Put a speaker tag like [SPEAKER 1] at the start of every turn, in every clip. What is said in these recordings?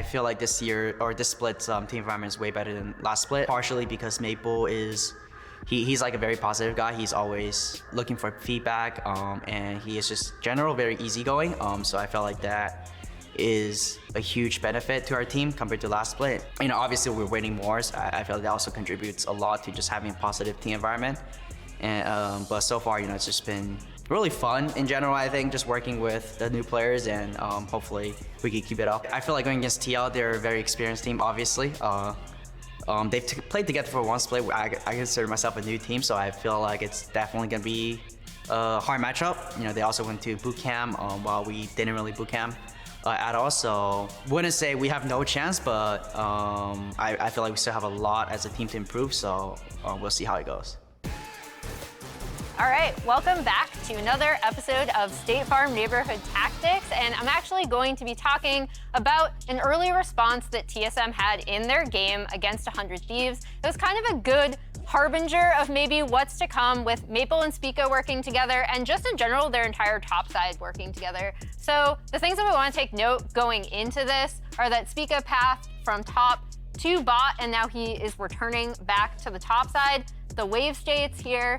[SPEAKER 1] I feel like this year, or this split's team environment is way better than last split, partially because Maple is, he's like a very positive guy. He's always looking for feedback, and he is just general very easygoing. So I felt like that is a huge benefit to our team compared to last split. You know, obviously we're winning more, so I feel like that also contributes a lot to just having a positive team environment. And but so far, you know, it's just been really fun in general. I think just working with the new players, and hopefully we can keep it up. I feel like going against TL, they're a very experienced team, obviously. They've played together for one split. I consider myself a new team, so I feel like it's definitely gonna be a hard matchup. You know, they also went to boot camp while we didn't really boot camp at all, so wouldn't say we have no chance, but I feel like we still have a lot as a team to improve, so we'll see how it goes.
[SPEAKER 2] All right, welcome back to another episode of State Farm Neighborhood Tactics, and I'm actually going to be talking about an early response that TSM had in their game against 100 Thieves. It was kind of a good harbinger of maybe what's to come with Maple and Spica working together, and just in general, their entire top side working together. So the things that we want to take note going into this are that Spica pathed from top to bot, and now he is returning back to the top side. The wave states here.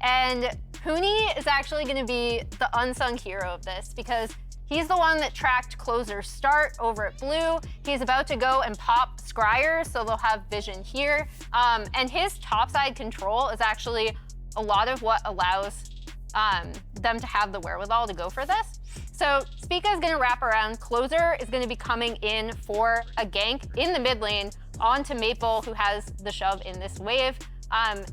[SPEAKER 2] And Huni is actually going to be the unsung hero of this, because he's the one that tracked Closer's start over at blue. He's about to go and pop Scryer, so they'll have vision here. And his topside control is actually a lot of what allows them to have the wherewithal to go for this. So Spica is going to wrap around. Closer is going to be coming in for a gank in the mid lane onto Maple, who has the shove in this wave.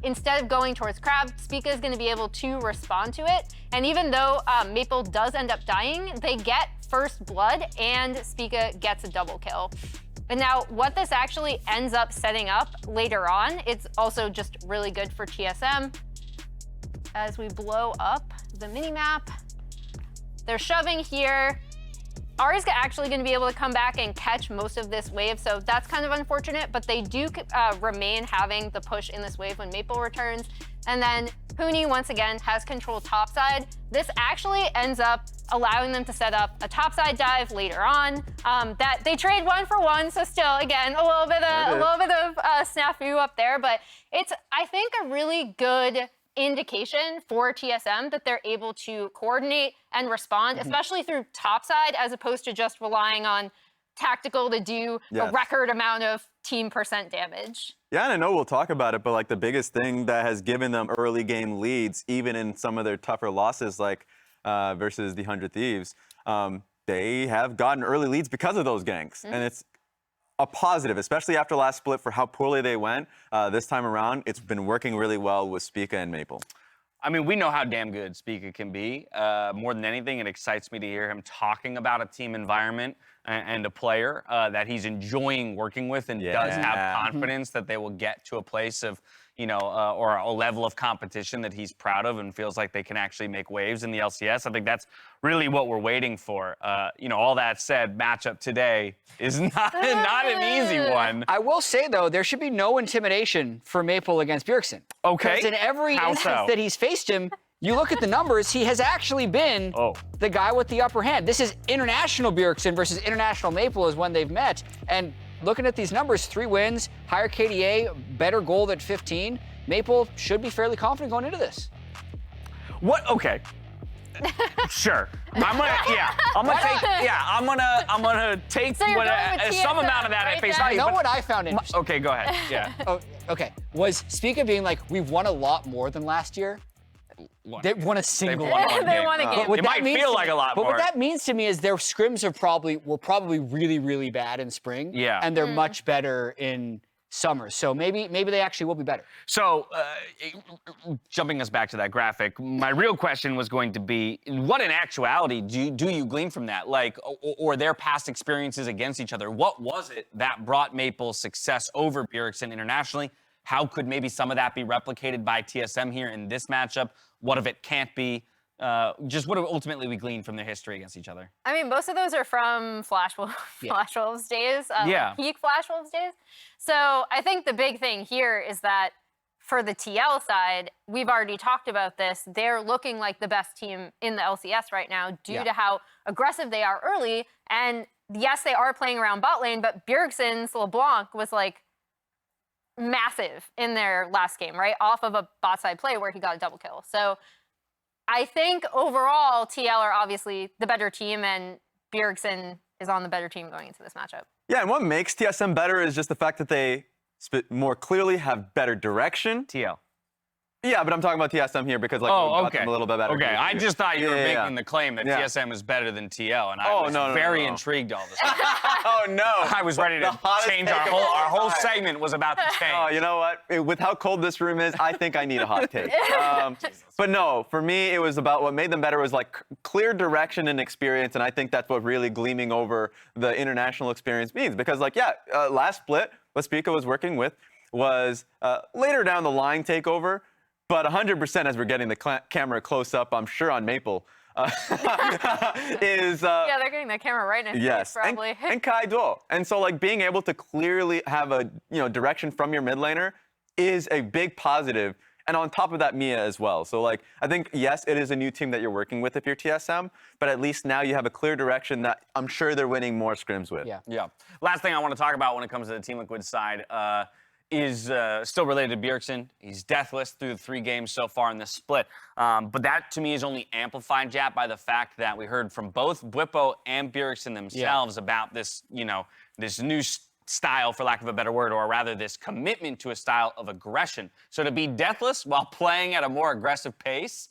[SPEAKER 2] Instead of going towards Crab, Spica is going to be able to respond to it. And even though Maple does end up dying, they get first blood and Spica gets a double kill. And now what this actually ends up setting up later on, it's also just really good for TSM. As we blow up the minimap, they're shoving here. Ari's actually going to be able to come back and catch most of this wave, so that's kind of unfortunate, but they do remain having the push in this wave when Maple returns. And then Huni, once again, has control topside. This actually ends up allowing them to set up a topside dive later on. That they trade 1-for-1, so still, again, a little bit of snafu up there, but it's, I think, a really good indication for TSM that they're able to coordinate and respond, especially through topside, as opposed to just relying on tactical to do a record amount of team percent damage.
[SPEAKER 3] Yeah, and I know we'll talk about it, but like the biggest thing that has given them early game leads, even in some of their tougher losses, like versus the 100 Thieves, they have gotten early leads because of those ganks, and it's a positive, especially after last split for how poorly they went. This time around, it's been working really well with Spica and Maple.
[SPEAKER 4] I mean, we know how damn good Spica can be. More than anything, it excites me to hear him talking about a team environment and a player that he's enjoying working with and does have confidence that they will get to a place of, you know, or a level of competition that he's proud of and feels like they can actually make waves in the LCS. I think that's really what we're waiting for. You know, all that said, matchup today is not an easy one.
[SPEAKER 5] I will say, though, there should be no intimidation for Maple against Bjergsen.
[SPEAKER 4] Okay.
[SPEAKER 5] Because in every instance that he's faced him, you look at the numbers, he has actually been the guy with the upper hand. This is international Bjergsen versus international Maple is when they've met. And looking at these numbers, 3 wins, higher KDA, better goal than 15. Maple should be fairly confident going into this.
[SPEAKER 4] What? Okay. Sure. I'm gonna take
[SPEAKER 2] So
[SPEAKER 4] some amount of that at face value.
[SPEAKER 5] You know what I found interesting?
[SPEAKER 4] Okay, go ahead. Yeah.
[SPEAKER 5] Okay. Was Spica being like, we've won a lot more than last year? They won a single one.
[SPEAKER 2] They won a game.
[SPEAKER 4] It might feel like a lot more.
[SPEAKER 5] But what that means to me is their scrims were probably really, really bad in spring.
[SPEAKER 4] Yeah.
[SPEAKER 5] And they're much better in summer. So maybe they actually will be better.
[SPEAKER 4] So, jumping us back to that graphic, my real question was going to be, what in actuality do you glean from that? Like, or their past experiences against each other? What was it that brought Maple's success over Bjergsen internationally? How could maybe some of that be replicated by TSM here in this matchup? What if it can't be? Just what ultimately we glean from their history against each other?
[SPEAKER 2] I mean, most of those are from Flash Wolves days, peak Flash Wolves days. So I think the big thing here is that for the TL side, we've already talked about this. They're looking like the best team in the LCS right now due to how aggressive they are early. And yes, they are playing around bot lane, but Bjergsen's LeBlanc was like massive in their last game, right? Off of a bot side play where he got a double kill. So I think overall, TL are obviously the better team, and Bjergsen is on the better team going into this matchup.
[SPEAKER 3] Yeah, and what makes TSM better is just the fact that they more clearly have better direction.
[SPEAKER 4] TL.
[SPEAKER 3] Yeah, but I'm talking about TSM here because like we got them a little bit better.
[SPEAKER 4] Okay, I just thought you were making the claim that TSM is better than TL, and I was very intrigued all of a sudden.
[SPEAKER 3] Oh no!
[SPEAKER 4] I was ready to change our whole segment was about to change.
[SPEAKER 3] Oh, you know what? With how cold this room is, I think I need a hot take. But no, for me, it was about what made them better was like clear direction and experience, and I think that's what really gleaming over the international experience means. Because like, last split, what Spica was working with was later down the line takeover. But 100% as we're getting the camera close up, I'm sure on Maple, is...
[SPEAKER 2] yeah, they're getting the camera right in his face, probably.
[SPEAKER 3] And Kaido. And so, like, being able to clearly have a, direction from your mid laner is a big positive. And on top of that, Mia as well. So, like, I think, yes, it is a new team that you're working with if you're TSM, but at least now you have a clear direction that I'm sure they're winning more scrims with.
[SPEAKER 4] Yeah. Last thing I want to talk about when it comes to the Team Liquid side, is still related to Bjergsen. He's deathless through the 3 games so far in this split. But that, to me, is only amplified, Jap, by the fact that we heard from both Bwipo and Bjergsen themselves about this, this new style, for lack of a better word, or rather this commitment to a style of aggression. So to be deathless while playing at a more aggressive pace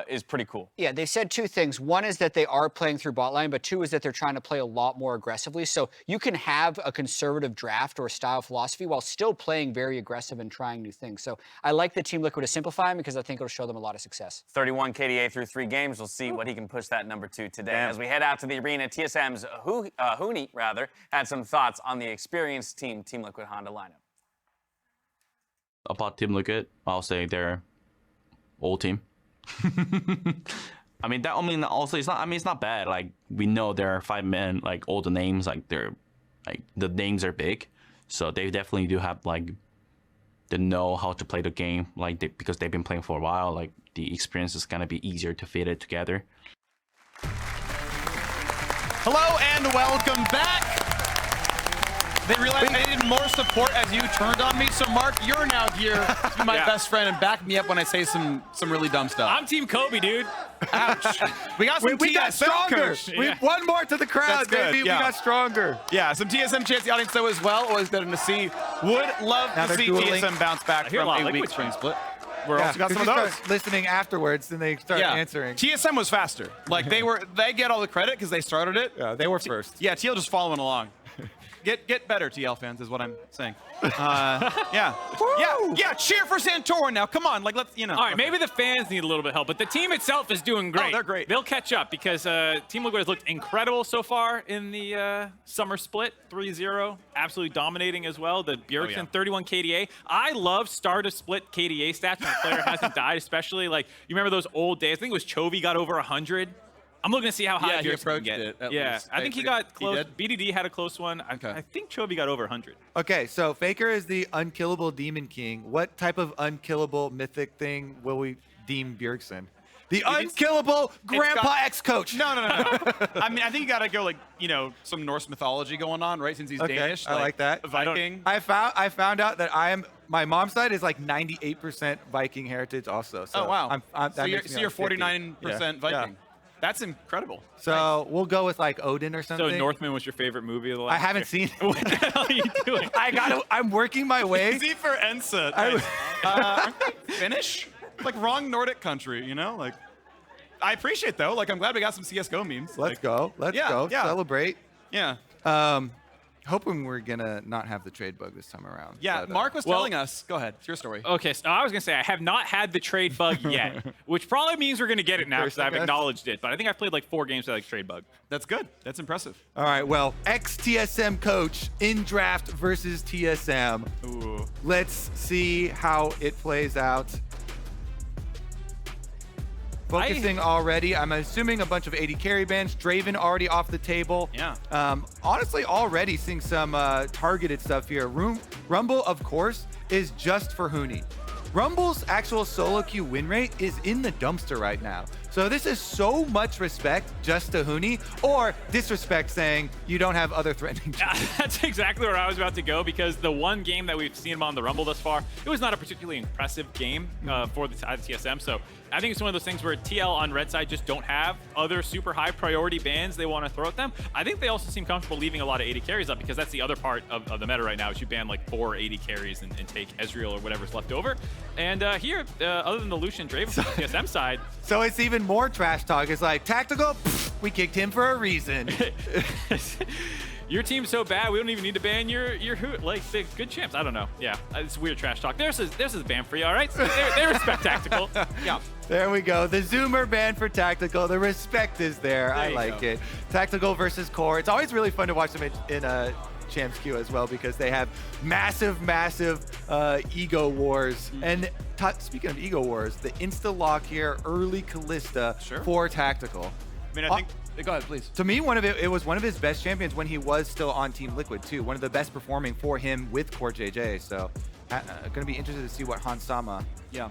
[SPEAKER 4] is pretty cool.
[SPEAKER 5] Yeah, they said 2 things. One is that they are playing through bot lane, but 2 is that they're trying to play a lot more aggressively. So you can have a conservative draft or style philosophy while still playing very aggressive and trying new things. So I like the Team Liquid to simplify them because I think it'll show them a lot of success.
[SPEAKER 4] 31 KDA through 3 games. We'll see what he can push that number to today. As we head out to the arena, TSM's Huni, had some thoughts on the experienced Team Liquid Honda lineup.
[SPEAKER 6] About Team Liquid, I'll say they're old team. Also it's not. It's not bad. Like we know there are 5 men, like all the names, like they're like the names are big, so they definitely do have like they know how to play the game, like because they've been playing for a while. Like the experience is gonna be easier to fit it together.
[SPEAKER 7] Hello and welcome back. They realized I needed more support as you turned on me. So Mark, you're now here to be my best friend and back me up when I say some really dumb stuff.
[SPEAKER 8] I'm Team Kobe, dude.
[SPEAKER 7] Ouch. We got some
[SPEAKER 9] we got stronger. We one more to the crowd, baby.
[SPEAKER 7] Yeah.
[SPEAKER 9] We got stronger.
[SPEAKER 7] Yeah, some TSM chance the audience though as well. Always better to see. Would love to see TSM bounce back from a weak spring split. We're also got some of those.
[SPEAKER 9] Start listening afterwards, then they start answering.
[SPEAKER 7] TSM was faster. Like they get all the credit because they started it.
[SPEAKER 9] Yeah, they were first.
[SPEAKER 7] Yeah, TL just following along. Get better, TL fans, is what I'm saying. Yeah, cheer for Santorin now. Come on, like let's,
[SPEAKER 8] All right, maybe the fans need a little bit of help, but the team itself is doing great.
[SPEAKER 7] Oh, they're great.
[SPEAKER 8] They'll catch up because Team Liquid has looked incredible so far in the summer split, 3-0, absolutely dominating as well. The Bjergsen 31 KDA. I love start of split KDA stats when a player hasn't died, especially like you remember those old days. I think it was Chovy got over 100. I'm looking to see how high
[SPEAKER 7] he
[SPEAKER 8] Bjergsen
[SPEAKER 7] approached
[SPEAKER 8] can
[SPEAKER 7] it.
[SPEAKER 8] get. Yeah, I think he got close. BDD had a close one. I think Chovy got over 100.
[SPEAKER 9] Okay, so FLICKR is the unkillable Demon King. What type of unkillable mythic thing will we deem Bjergsen? The unkillable Grandpa ex-coach.
[SPEAKER 7] No. I mean, I think you got to go like, some Norse mythology going on, right? Since he's Danish.
[SPEAKER 9] I like that.
[SPEAKER 7] Viking.
[SPEAKER 9] I found out that my mom's side is like 98% Viking heritage also. So
[SPEAKER 7] oh, wow.
[SPEAKER 9] so
[SPEAKER 7] you're 49% Viking. Yeah. That's incredible.
[SPEAKER 9] So we'll go with like Odin or something.
[SPEAKER 8] So Northman was your favorite movie of the last
[SPEAKER 9] I haven't seen it.
[SPEAKER 8] What the hell are you doing?
[SPEAKER 9] I'm working my way.
[SPEAKER 7] Easy for Ensa. Aren't they Finnish? Like wrong Nordic country, Like, I appreciate though. Like, I'm glad we got some CS:GO memes.
[SPEAKER 9] Let's go. Let's go.
[SPEAKER 7] Yeah.
[SPEAKER 9] Celebrate.
[SPEAKER 7] Yeah.
[SPEAKER 9] Hoping we're gonna not have the trade bug this time around.
[SPEAKER 7] Yeah,
[SPEAKER 9] but,
[SPEAKER 7] Mark was telling us. Go ahead, it's your story.
[SPEAKER 8] Okay, so I was gonna say I have not had the trade bug yet, which probably means we're gonna get it now because I've acknowledged it. But I think I've played like 4 games without trade bug.
[SPEAKER 7] That's good. That's impressive.
[SPEAKER 9] All right, well, ex-TSM coach in draft versus TSM.
[SPEAKER 7] Ooh.
[SPEAKER 9] Let's see how it plays out. Focusing already, I'm assuming a bunch of AD carry bans. Draven already off the table.
[SPEAKER 7] Yeah.
[SPEAKER 9] Honestly, already seeing some targeted stuff here. Rumble, of course, is just for Huni. Rumble's actual solo queue win rate is in the dumpster right now. So this is so much respect just to Huni, or disrespect saying you don't have other threatening champions.
[SPEAKER 8] That's exactly where I was about to go, because the one game that we've seen him on the Rumble thus far, it was not a particularly impressive game for the TSM. So I think it's one of those things where TL on red side just don't have other super high priority bans they want to throw at them. I think they also seem comfortable leaving a lot of AD carries up, because that's the other part of the meta right now, is you ban like 4 AD carries and take Ezreal or whatever's left over. And here, other than the Lucian Draven from the TSM side.
[SPEAKER 9] So it's even more trash talk. It's like, Tactical, pfft, we kicked him for a reason.
[SPEAKER 8] Your team's so bad, we don't even need to ban your like the good champs. I don't know. Yeah, it's weird trash talk. There's his ban for you, all right? So they respect Tactical. Yeah.
[SPEAKER 9] There we go. The Zoomer ban for Tactical. The respect is there. I like it. Tactical versus Core. It's always really fun to watch them in a Champs queue as well, because they have massive ego wars. And speaking of ego wars, the insta lock here, early Kalista for Tactical.
[SPEAKER 7] I mean, I think. Go ahead, please.
[SPEAKER 9] To me, it was one of his best champions when he was still on Team Liquid too. One of the best performing for him with CoreJJ. So, gonna be interested to see what Hansama.
[SPEAKER 7] Yeah.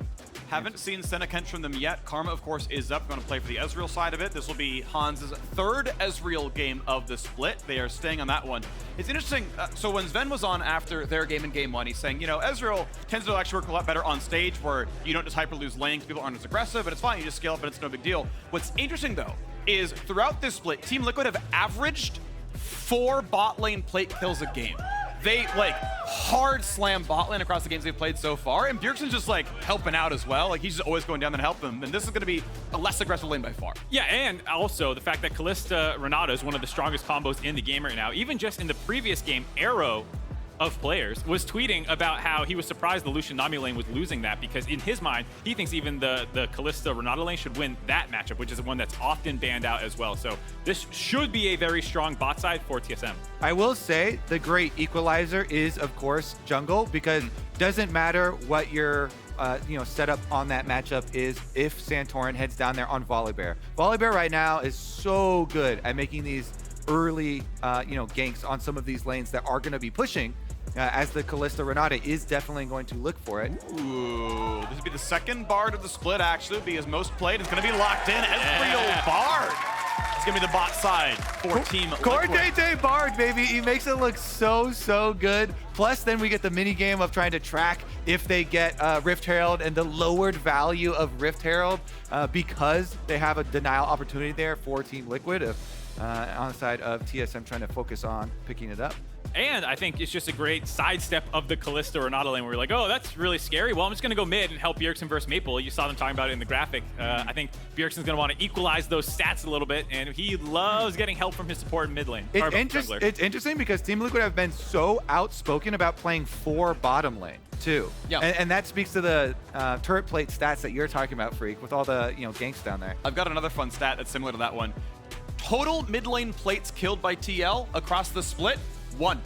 [SPEAKER 7] Haven't seen Senekent from them yet. Karma, of course, is up. Going to play for the Ezreal side of it. This will be Hans's 3rd Ezreal game of the split. They are staying on that one. It's interesting. So when Sven was on after their game in game 1, he's saying, you know, Ezreal tends to actually work a lot better on stage, where you don't just hyper lose lane because people aren't as aggressive, and it's fine. You just scale up and it's no big deal. What's interesting, though, is throughout this split, Team Liquid have averaged 4 bot lane plate kills a game. They like hard slam bot lane across the games they've played so far, and Bjergsen's just like helping out as well. Like he's just always going down and help them, and this is going to be a less aggressive lane by far.
[SPEAKER 8] Yeah, and also the fact that Kalista Renata is one of the strongest combos in the game right now. Even just in the previous game, Arrow of players was tweeting about how he was surprised the Lucian Nami lane was losing that, because in his mind, he thinks even the Kalista Renata lane should win that matchup, which is the one that's often banned out as well. So this should be a very strong bot side for TSM.
[SPEAKER 9] I will say the great equalizer is, of course, jungle, because doesn't matter what your setup on that matchup is if Santorin heads down there on Volibear. Volibear right now is so good at making these early ganks on some of these lanes that are going to be pushing, as the Kalista Renata is definitely going to look for it.
[SPEAKER 7] Ooh, this would be the 2nd Bard of the split, actually. It'll be his most played. It's going to be locked in. Ezreal Bard. It's going to be the bot side for Team Liquid.
[SPEAKER 9] CoreJJ Bard, baby. He makes it look so good. Plus, then we get the mini game of trying to track if they get Rift Herald and the lowered value of Rift Herald, because they have a denial opportunity there for Team Liquid on the side of TSM trying to focus on picking it up.
[SPEAKER 8] And I think it's just a great sidestep of the Kalista Renata lane where we're like, oh, that's really scary. Well, I'm just going to go mid and help Bjergsen versus Maple. You saw them talking about it in the graphic. I think Bjergsen's going to want to equalize those stats a little bit, and he loves getting help from his support in mid lane.
[SPEAKER 9] It's interesting because Team Liquid have been so outspoken about playing 4 bottom lane too. Yeah. And that speaks to the turret plate stats that you're talking about, Phreak, with all the ganks down there.
[SPEAKER 7] I've got another fun stat that's similar to that one. Total mid lane plates killed by TL across the split, 1.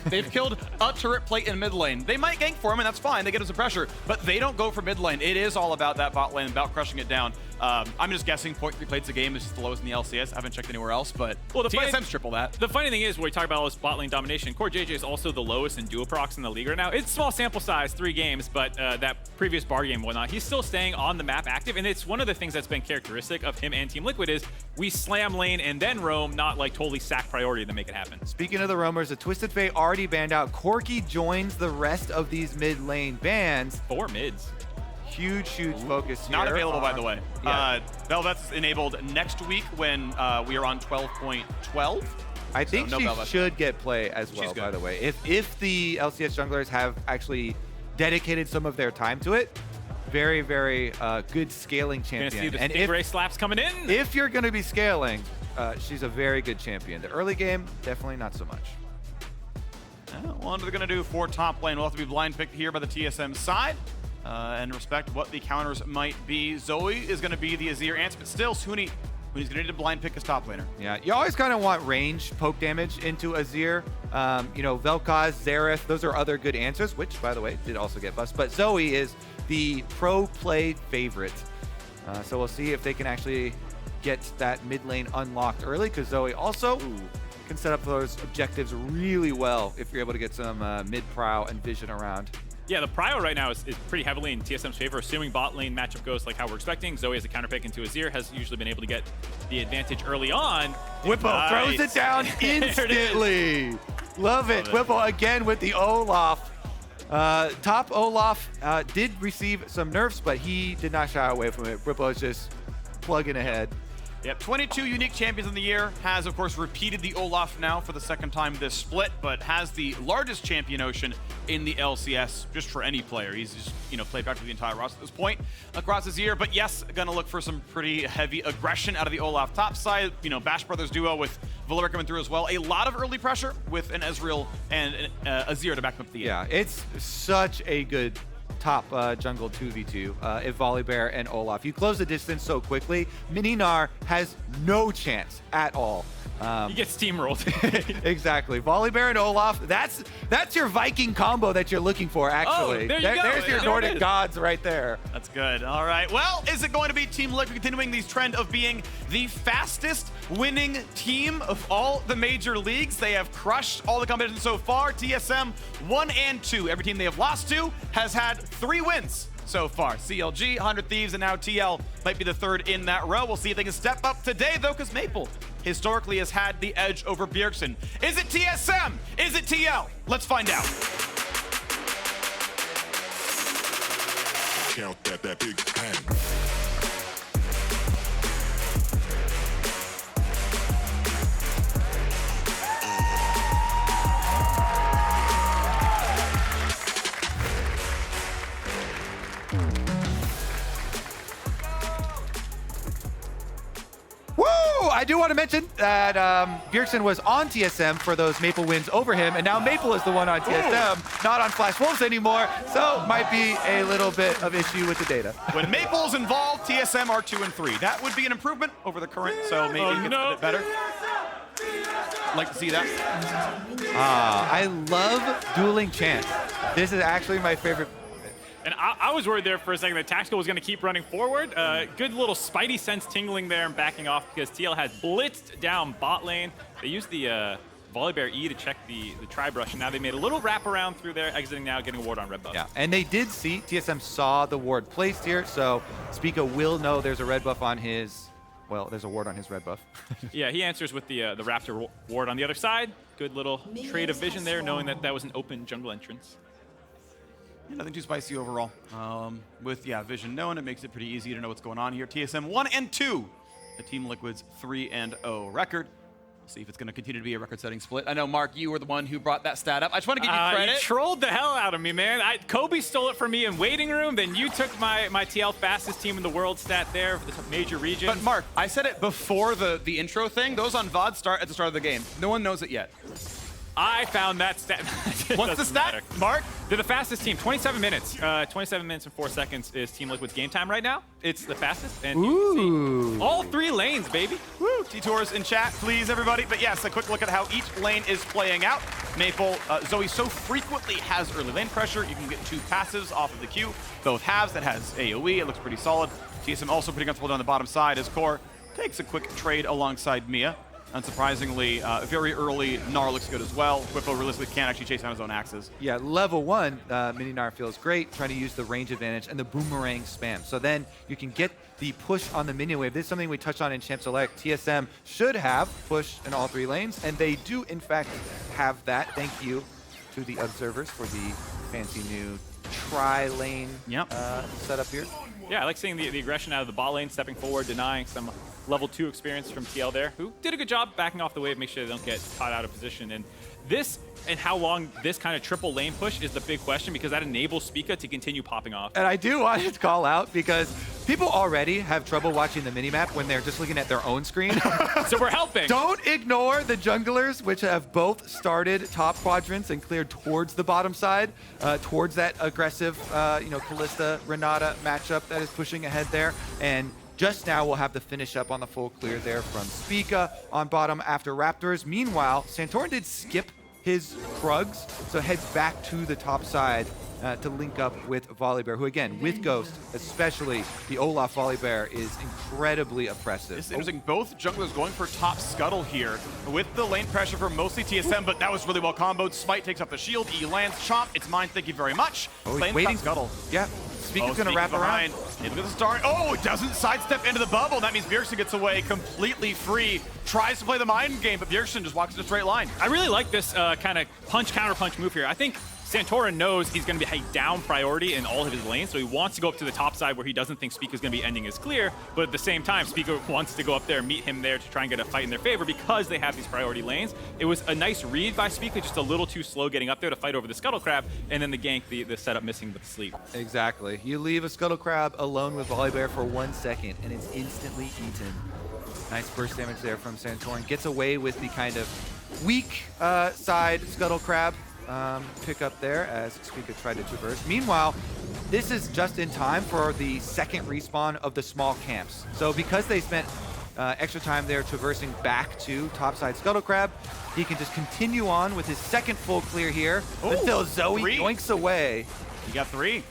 [SPEAKER 7] They've killed a turret plate in mid lane. They might gank for him, and that's fine. They get him some pressure, but they don't go for mid lane. It is all about that bot lane, about crushing it down. I'm just guessing 0.3 plates a game is just the lowest in the LCS. I haven't checked anywhere else, but TSM's triple that.
[SPEAKER 8] The funny thing is, when we talk about all this bot lane domination, CoreJJ is also the lowest in duo procs in the league right now. It's small sample size, 3 games, but that previous bar game and whatnot, he's still staying on the map active, and it's one of the things that's been characteristic of him and Team Liquid is we slam lane and then roam, not like totally sack priority to make it happen.
[SPEAKER 9] Speaking of the roamers, the Twisted Fate already banned out. Corki joins the rest of these mid lane bans.
[SPEAKER 8] 4 mids.
[SPEAKER 9] Huge focus here.
[SPEAKER 7] Not available, by the way. Yeah. Velvet's enabled next week when we are on 12.12.
[SPEAKER 9] I think she should get play as well, by the way. If the LCS junglers have actually dedicated some of their time to it, very good scaling champion.
[SPEAKER 8] Gonna see the Stingray slaps coming in.
[SPEAKER 9] If you're going to be scaling, she's a very good champion. The early game, definitely not so much.
[SPEAKER 7] What they're going to do for top lane. We'll have to be blind picked here by the TSM side. And respect what the counters might be. Zoe is going to be the Azir answer, but still, Huni's going to need to blind pick his top laner.
[SPEAKER 9] Yeah, you always kind of want range poke damage into Azir. Vel'Koz, Xerath, those are other good answers, which, by the way, did also get bust. But Zoe is the pro play favorite. So we'll see if they can actually get that mid lane unlocked early, because Zoe also can set up those objectives really well if you're able to get some mid prow and vision around.
[SPEAKER 8] Yeah, the prio right now is pretty heavily in TSM's favor, assuming bot lane matchup goes like how we're expecting. Zoe as a counter pick into Azir has usually been able to get the advantage early on.
[SPEAKER 9] Bwipo throws it down instantly. Love it. Bwipo again with the Olaf. Top Olaf did receive some nerfs, but he did not shy away from it. Bwipo is just plugging ahead.
[SPEAKER 7] Yep, 22 unique champions in the year. Has, of course, repeated the Olaf now for the second time this split, but has the largest champion ocean in the LCS just for any player. He's just, played practically the entire roster at this point across his year. But yes, gonna look for some pretty heavy aggression out of the Olaf top side. Bash Brothers duo with Volibear coming through as well. A lot of early pressure with an Ezreal and Azir to back up the end.
[SPEAKER 9] Yeah, it's such a good top jungle 2v2 if Volibear and Olaf. You close the distance so quickly, Gnar has no chance at all.
[SPEAKER 8] He gets steamrolled.
[SPEAKER 9] Exactly. Volibear and Olaf, that's your Viking combo that you're looking for, actually.
[SPEAKER 8] Oh, there you go.
[SPEAKER 9] There's your Nordic gods right there.
[SPEAKER 7] That's good. All right. Well, is it going to be Team Liquid continuing this trend of being the fastest winning team of all the major leagues? They have crushed all the competition so far. TSM 1 and 2. Every team they have lost to has had 3 wins so far. CLG, 100 Thieves, and now TL might be the third in that row. We'll see if they can step up today, though, because Maple historically has had the edge over Bjergsen. Is it TSM? Is it TL? Let's find out.
[SPEAKER 10] Count that big bang.
[SPEAKER 9] I do want to mention that Bjergsen was on TSM for those Maple wins over him, and now Maple is the one on TSM, not on Flash Wolves anymore, so might be a little bit of issue with the data.
[SPEAKER 7] When Maple's involved, TSM are 2 and 3. That would be an improvement over the current, so maybe it gets a bit better. Like to see that.
[SPEAKER 9] I love dueling chants. This is actually my favorite.
[SPEAKER 8] And I was worried there for a second that Tactical was going to keep running forward. Good little Spidey sense tingling there and backing off because TL has blitzed down bot lane. They used the Volibear E to check the tri-brush, and now they made a little wraparound through there, exiting now, getting a ward on red buff.
[SPEAKER 9] Yeah, and they did see, TSM saw the ward placed here, so Spica will know there's a red buff on his, well, there's a ward on his red buff.
[SPEAKER 8] Yeah, he answers with the Raptor ward on the other side. Good little trade of vision there, knowing that that was an open jungle entrance.
[SPEAKER 7] Yeah, nothing too spicy overall. With Vision known, it makes it pretty easy to know what's going on here. TSM 1 and 2, the Team Liquid's 3-0 record. We'll see if it's going to continue to be a record-setting split. I know, Mark, you were the one who brought that stat up. I just want to give you credit.
[SPEAKER 8] You trolled the hell out of me, man. Kobe stole it from me in waiting room. Then you took my TL fastest team in the world stat there for the major region.
[SPEAKER 7] But Mark, I said it before the intro thing. Those on VOD start at the start of the game. No one knows it yet.
[SPEAKER 8] I found that stat.
[SPEAKER 7] What's the stat, Mark?
[SPEAKER 8] They're the fastest team. 27 minutes. 27 minutes and 4 seconds is Team Liquid's game time right now. It's the fastest. And you can see all 3 lanes, baby.
[SPEAKER 7] Woo! Detours in chat, please, everybody. But yes, a quick look at how each lane is playing out. Maple, Zoe so frequently has early lane pressure. You can get 2 passives off of the queue. Both halves that has AoE. It looks pretty solid. TSM also pretty comfortable down the bottom side as Core takes a quick trade alongside Mia. Unsurprisingly, very early, Gnar looks good as well. Bwipo realistically can't actually chase down his own axes.
[SPEAKER 9] Yeah, level 1, Gnar feels great, trying to use the range advantage and the boomerang spam. So then you can get the push on the minion wave. This is something we touched on in Champ Select. TSM should have push in all 3 lanes, and they do, in fact, have that. Thank you to the observers for the fancy new tri-lane setup here.
[SPEAKER 8] Yeah, I like seeing the aggression out of the bot lane, stepping forward, denying some level 2 experience from TL there, who did a good job backing off the wave, make sure they don't get caught out of position. And this, and how long this kind of triple lane push is the big question, because that enables Spica to continue popping off.
[SPEAKER 9] And I do want to call out, because people already have trouble watching the minimap when they're just looking at their own screen.
[SPEAKER 8] So we're helping.
[SPEAKER 9] Don't ignore the junglers, which have both started top quadrants and cleared towards the bottom side, towards that aggressive, Kalista, Renata matchup that is pushing ahead there. And just now we'll have the finish up on the full clear there from Spica on bottom after Raptors. Meanwhile, Santorin did skip his Krugs, so heads back to the top side to link up with Volibear, who again, with Ghost, especially the Olaf Volibear, is incredibly oppressive.
[SPEAKER 7] It's interesting, both junglers going for top scuttle here, with the lane pressure from mostly TSM, but that was really well comboed. Smite takes up the shield, E lands, chomp, it's mine, thank you very much.
[SPEAKER 9] He's waiting.
[SPEAKER 7] Scuttle.
[SPEAKER 9] Yeah, Spica's gonna wrap around.
[SPEAKER 7] Look at the start. Oh, it doesn't sidestep into the bubble. That means Bjergsen gets away completely free. Tries to play the mind game, but Bjergsen just walks in a straight line.
[SPEAKER 8] I really like this kind of punch, counter punch move here. I think Santorin knows he's going to be a down priority in all of his lanes, so he wants to go up to the top side where he doesn't think Spica's going to be ending his clear, but at the same time, Spica wants to go up there, meet him there to try and get a fight in their favor because they have these priority lanes. It was a nice read by Spica, just a little too slow getting up there to fight over the Scuttle Crab, and then the gank, the setup missing with the sleep.
[SPEAKER 9] Exactly. You leave a Scuttle Crab alone with Volibear for 1 second, and it's instantly eaten. Nice burst damage there from Santorin. Gets away with the kind of weak side Scuttle Crab. Pick up there as Spica tried to traverse. Meanwhile, this is just in time for the second respawn of the small camps. So because they spent extra time there traversing back to topside Scuttle Crab, he can just continue on with his second full clear here until Zoe yoinks away.
[SPEAKER 7] He got 3.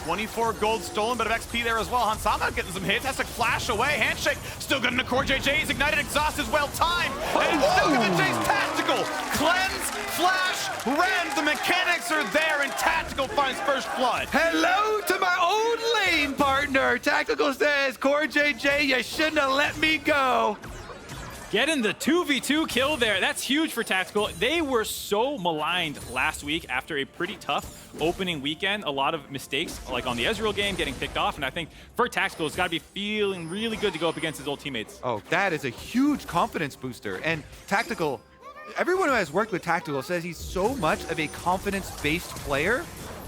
[SPEAKER 7] 24 gold stolen, bit of XP there as well. Hansama getting some hits, has to flash away. Handshake, still good into CoreJJ. He's ignited, exhaust is well timed. And CoreJJ's tactical. Cleanse, flash, rend. The mechanics are there, and Tactical finds first blood.
[SPEAKER 9] Hello to my old lane partner. Tactical says, CoreJJ, you shouldn't have let me go.
[SPEAKER 8] Getting the 2v2 kill there. That's huge for Tactical. They were so maligned last week after a pretty tough opening weekend. A lot of mistakes, like on the Ezreal game, getting picked off. And I think for Tactical, it's got to be feeling really good to go up against his old teammates.
[SPEAKER 9] Oh, that is a huge confidence booster. And Tactical, everyone who has worked with Tactical says he's so much of a confidence-based player.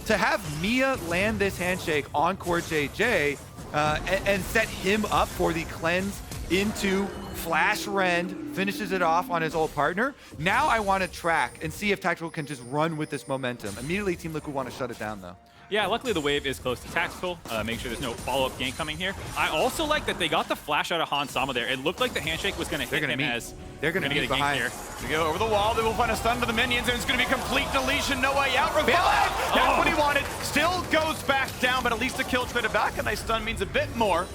[SPEAKER 9] To have Mia land this handshake on CoreJJ and set him up for the cleanse into Flash Rend, finishes it off on his old partner. Now I want to track and see if Tactical can just run with this momentum. Immediately, Team Liquid want to shut it down, though.
[SPEAKER 8] Yeah, luckily the wave is close to Tactical. Make sure there's no follow-up gank coming here. I also like that they got the flash out of Hansama there. It looked like the handshake was going to hit him as
[SPEAKER 9] they're going to get behind
[SPEAKER 8] here.
[SPEAKER 7] We go over the wall. They will find a stun to the minions, and it's going to be complete deletion. No way out. Revive. That's what he wanted. Still goes back down, but at least the kill traded back. A nice stun means a bit more.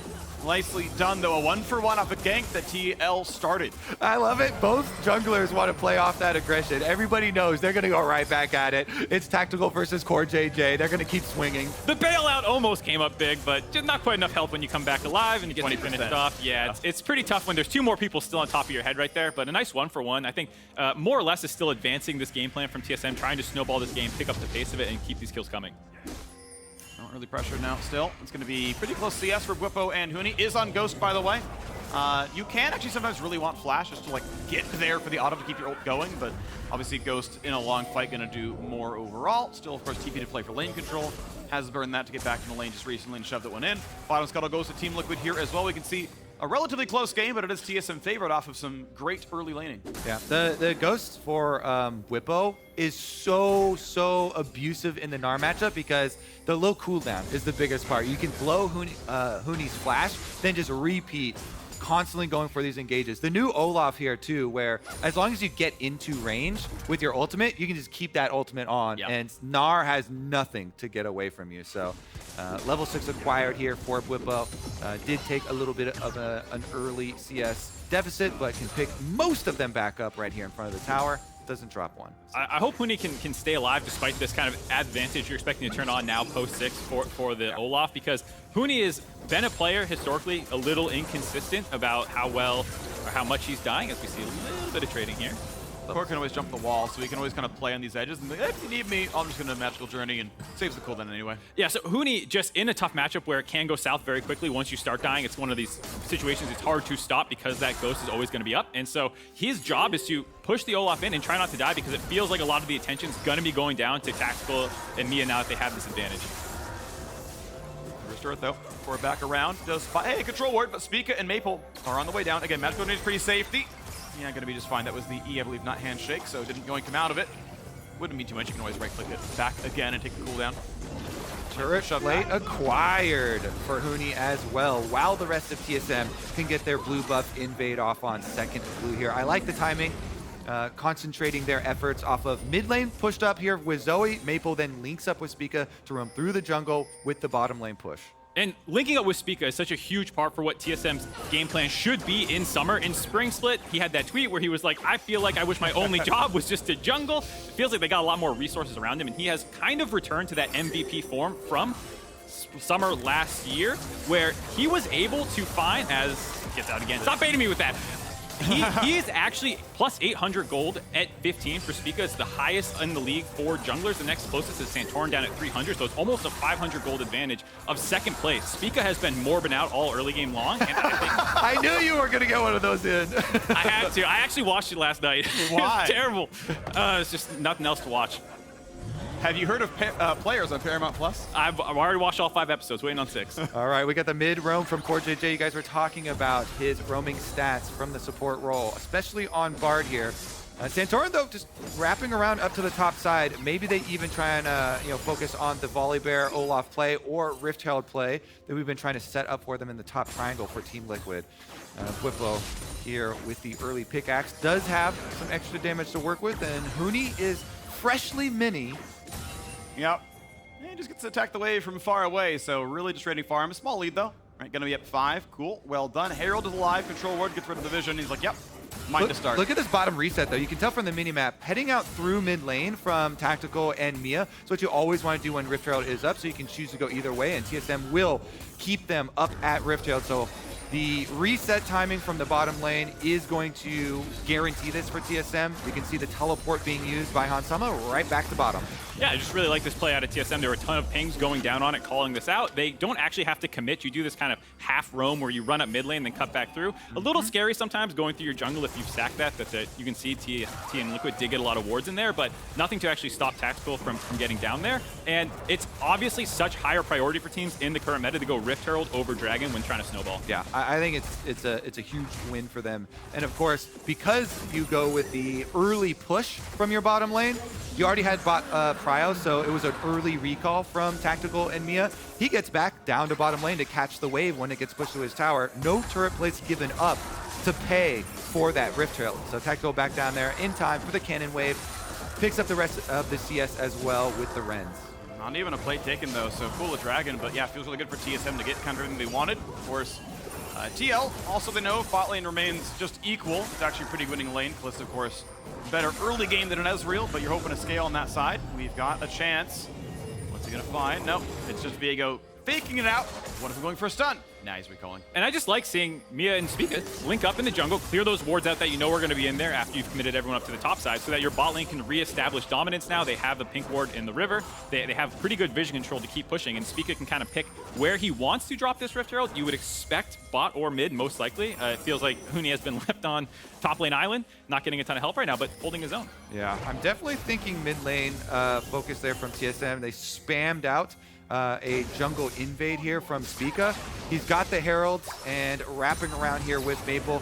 [SPEAKER 7] Nicely done, though. A 1-for-1 off a gank that TL started.
[SPEAKER 9] I love it. Both junglers want to play off that aggression. Everybody knows they're going to go right back at it. It's Tactical versus CoreJJ. They're going to keep swinging.
[SPEAKER 8] The bailout almost came up big, but just not quite enough help when you come back alive and you get to finish it off. Yeah, it's pretty tough when there's 2 more people still on top of your head right there, but a nice 1-for-1. I think more or less is still advancing this game plan from TSM, trying to snowball this game, pick up the pace of it, and keep these kills coming.
[SPEAKER 7] Not really pressured now still. It's going to be pretty close CS for Bwipo and Huni. Is on Ghost, by the way. You can actually sometimes really want Flash just to like get there for the auto to keep your ult going, but obviously Ghost in a long fight going to do more overall. Still, of course, TP to play for lane control. Has burned that to get back in the lane just recently and shoved that one in. Bottom Scuttle goes to Team Liquid here as well. We can see a relatively close game, but it is TSM favorite off of some great early laning. Yeah,
[SPEAKER 9] the Ghost for Bwipo is so abusive in the Gnar matchup because the low cooldown is the biggest part. You can blow Huni's flash, then just repeat, constantly going for these engages. The new Olaf here too, where as long as you get into range with your ultimate, you can just keep that ultimate on, and Gnar has nothing to get away from you. So level 6 acquired here for Bwipo. Did take a little bit of an early CS deficit, but can pick most of them back up right here in front of the tower. Doesn't drop one.
[SPEAKER 8] I hope Huni can stay alive despite this kind of advantage you're expecting to turn on now post-6 for the Olaf, because Huni has been a player historically a little inconsistent about how well or how much he's dying, as we see a little bit of trading here.
[SPEAKER 7] Core can always jump the wall, so he can always kind of play on these edges. And be like, if you need me, I'm just going to Magical Journey, and saves the cooldown anyway.
[SPEAKER 8] Yeah, so Huni, just in a tough matchup where it can go south very quickly once you start dying, it's one of these situations it's hard to stop because that Ghost is always going to be up. And so his job is to push the Olaf in and try not to die, because it feels like a lot of the attention's going to be going down to Tactical and Mia now that they have this advantage.
[SPEAKER 7] Restore it though. Core back around. Does hey, control ward, but Spica and Maple are on the way down. Again, Magical Journey is pretty safety. Yeah, gonna be just fine. That was the E, I believe, not handshake, so didn't yoink him out of it. Wouldn't mean too much. You can always right-click it back again and take the cooldown.
[SPEAKER 9] Turret plate acquired for Huni as well, while the rest of TSM can get their blue buff invade off on second blue here. I like the timing. concentrating their efforts off of mid lane, pushed up here with Zoe. Maple then links up with Spica to roam through the jungle with the bottom lane push.
[SPEAKER 8] And linking up with Spica is such a huge part for what TSM's game plan should be in summer. In Spring Split, he had that tweet where he was like, I feel like I wish my only job was just to jungle. It feels like they got a lot more resources around him, and he has kind of returned to that MVP form from summer last year, where he was able to find, as gets out again, stop baiting me with that. He is actually plus 800 gold at 15 for Spica. It's the highest in the league for junglers. The next closest is Santorin down at 300, so it's almost a 500 gold advantage of second place. Spica has been morbing out all early game long. And I think
[SPEAKER 9] I knew you were going to get one of those in.
[SPEAKER 8] I had to. I actually watched it last night.
[SPEAKER 7] Why?
[SPEAKER 8] It was terrible. It's just nothing else to watch.
[SPEAKER 7] Have you heard of players on Paramount Plus?
[SPEAKER 8] I've already watched all 5 episodes, waiting on 6.
[SPEAKER 9] All right, we got the mid roam from CoreJJ. You guys were talking about his roaming stats from the support role, especially on Bard here. Santorin, though, just wrapping around up to the top side. Maybe they even try and focus on the Volibear Olaf play or Rift Herald play that we've been trying to set up for them in the top triangle for Team Liquid. Bwipo here with the early pickaxe does have some extra damage to work with, and Huni is freshly mini.
[SPEAKER 7] Yep. He just gets attacked the wave from far away, so really just ready farm. A small lead, though. Right, gonna be up 5. Cool, well done. Herald is alive. Control ward gets rid of the vision. He's like, yep, mine to start.
[SPEAKER 9] Look at this bottom reset, though. You can tell from the minimap, heading out through mid lane from Tactical and Mia. It's what you always want to do when Rift Herald is up, so you can choose to go either way, and TSM will keep them up at Rift Herald. So the reset timing from the bottom lane is going to guarantee this for TSM. You can see the teleport being used by Hansama right back to bottom.
[SPEAKER 8] Yeah, I just really like this play out of TSM. There were a ton of pings going down on it, calling this out. They don't actually have to commit. You do this kind of half roam where you run up mid lane, then cut back through. A little scary sometimes going through your jungle if you've stacked that. You can see T and Liquid did get a lot of wards in there, but nothing to actually stop Tactical from getting down there. And it's obviously such higher priority for teams in the current meta to go Rift Herald over Dragon when trying to snowball.
[SPEAKER 9] Yeah, I think it's a huge win for them. And of course, because you go with the early push from your bottom lane, you already had Prio, so it was an early recall from Tactical and Mia. He gets back down to bottom lane to catch the wave when it gets pushed to his tower. No turret plates given up to pay for that Rift Herald. So Tactical back down there in time for the cannon wave. Picks up the rest of the CS as well with the Rens.
[SPEAKER 7] Not even a plate taken, though, so cool with Dragon, but yeah, feels really good for TSM to get kind of everything they wanted. Of course, TL, also they know bot lane remains just equal. It's actually a pretty winning lane. Kalista, of course, better early game than an Ezreal, but you're hoping to scale on that side. We've got a chance. What's he gonna find? Nope, it's just Viego faking it out. What if we're going for a stun? Now he's recalling.
[SPEAKER 8] And I just like seeing Mia and Spica link up in the jungle, clear those wards out that you know are going to be in there after you've committed everyone up to the top side, so that your bot lane can reestablish dominance now. They have the pink ward in the river. They have pretty good vision control to keep pushing, and Spica can kind of pick where he wants to drop this Rift Herald. You would expect bot or mid, most likely. It feels like Huni has been left on top lane island, not getting a ton of help right now, but holding his own.
[SPEAKER 9] Yeah, I'm definitely thinking mid lane focus there from TSM. They spammed out a jungle invade here from Spica. He's got the Heralds and wrapping around here with Maple.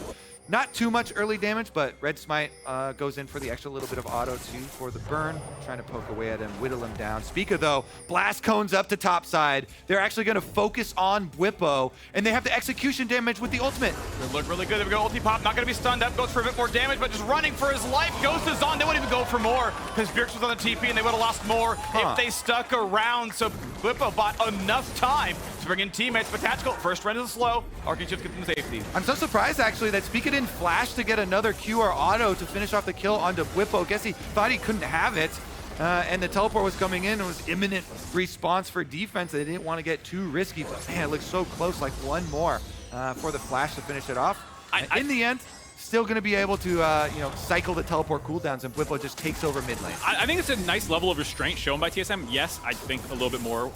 [SPEAKER 9] Not too much early damage, but Red Smite goes in for the extra little bit of auto too for the burn. Trying to poke away at him, whittle him down. Spica though, blast cones up to top side. They're actually going to focus on Bwipo, and they have the execution damage with the ultimate.
[SPEAKER 7] Could look really good. There we go, ulti pop, not going to be stunned up. Goes for a bit more damage, but just running for his life. Goes to Zon, they wouldn't even go for more, because Bjergsen was on the TP, and they would have lost more if they stuck around. So Bwipo bought enough time to bring in teammates, but Tactical, first run is slow. Arcane Shift gets them safety.
[SPEAKER 9] I'm so surprised actually that Spica didn't flash to get another Q or auto to finish off the kill onto Bwipo. Guess he thought he couldn't have it. And the teleport was coming in. It was imminent response for defense. They didn't want to get too risky, but man, it looks so close, like one more for the flash to finish it off. In the end, still going to be able to cycle the teleport cooldowns, and Bwipo just takes over mid lane.
[SPEAKER 8] I think it's a nice level of restraint shown by TSM. Yes, I think a little bit more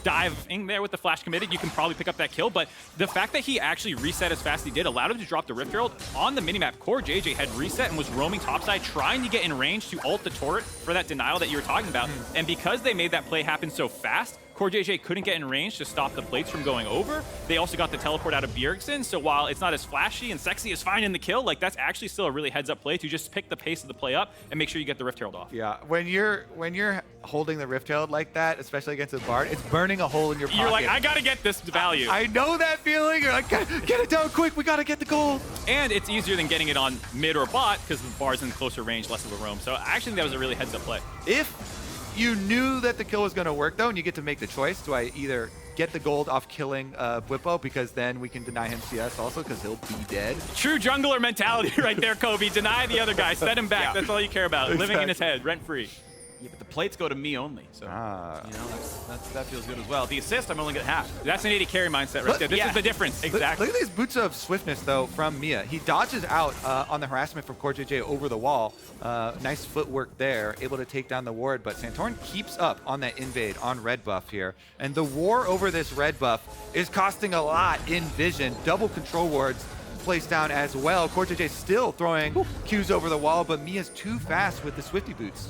[SPEAKER 8] diving there with the flash committed, you can probably pick up that kill, but the fact that he actually reset as fast as he did allowed him to drop the Rift Herald. On the minimap, CoreJJ had reset and was roaming topside, trying to get in range to ult the turret for that denial that you were talking about. And because they made that play happen so fast, CoreJJ couldn't get in range to stop the plates from going over. They also got the teleport out of Bjergsen, so while it's not as flashy and sexy as finding the kill, like that's actually still a really heads-up play to just pick the pace of the play up and make sure you get the Rift Herald off.
[SPEAKER 9] Yeah, when you're holding the Rift Herald like that, especially against a Bard, it's burning a hole in your pocket.
[SPEAKER 8] You're like, I gotta get this value.
[SPEAKER 9] I know that feeling. You're like, get it down quick. We gotta get the gold.
[SPEAKER 8] And it's easier than getting it on mid or bot because the Bard's in closer range, less of a roam. So I actually think that was a really heads-up play.
[SPEAKER 9] If you knew that the kill was gonna work though, and you get to make the choice, do I either get the gold off killing Bwipo, because then we can deny him CS also because he'll be dead?
[SPEAKER 8] True jungler mentality right there, Kobe. Deny the other guy, set him back. That's all you care about.
[SPEAKER 9] Exactly.
[SPEAKER 8] Living in his head, rent-free.
[SPEAKER 7] Yeah, but the plates go to me only, so you know that feels good as well. The assist, I'm only getting half.
[SPEAKER 8] That's an AD carry mindset right there. This is the difference. Exactly.
[SPEAKER 9] Look at these boots of swiftness though from Mia. He dodges out on the harassment from CoreJJ over the wall. Nice footwork there, able to take down the ward, but Santorin keeps up on that invade on red buff here. And the war over this red buff is costing a lot in vision. Double control wards placed down as well. CoreJJ still throwing Qs over the wall, but Mia's too fast with the Swifty boots.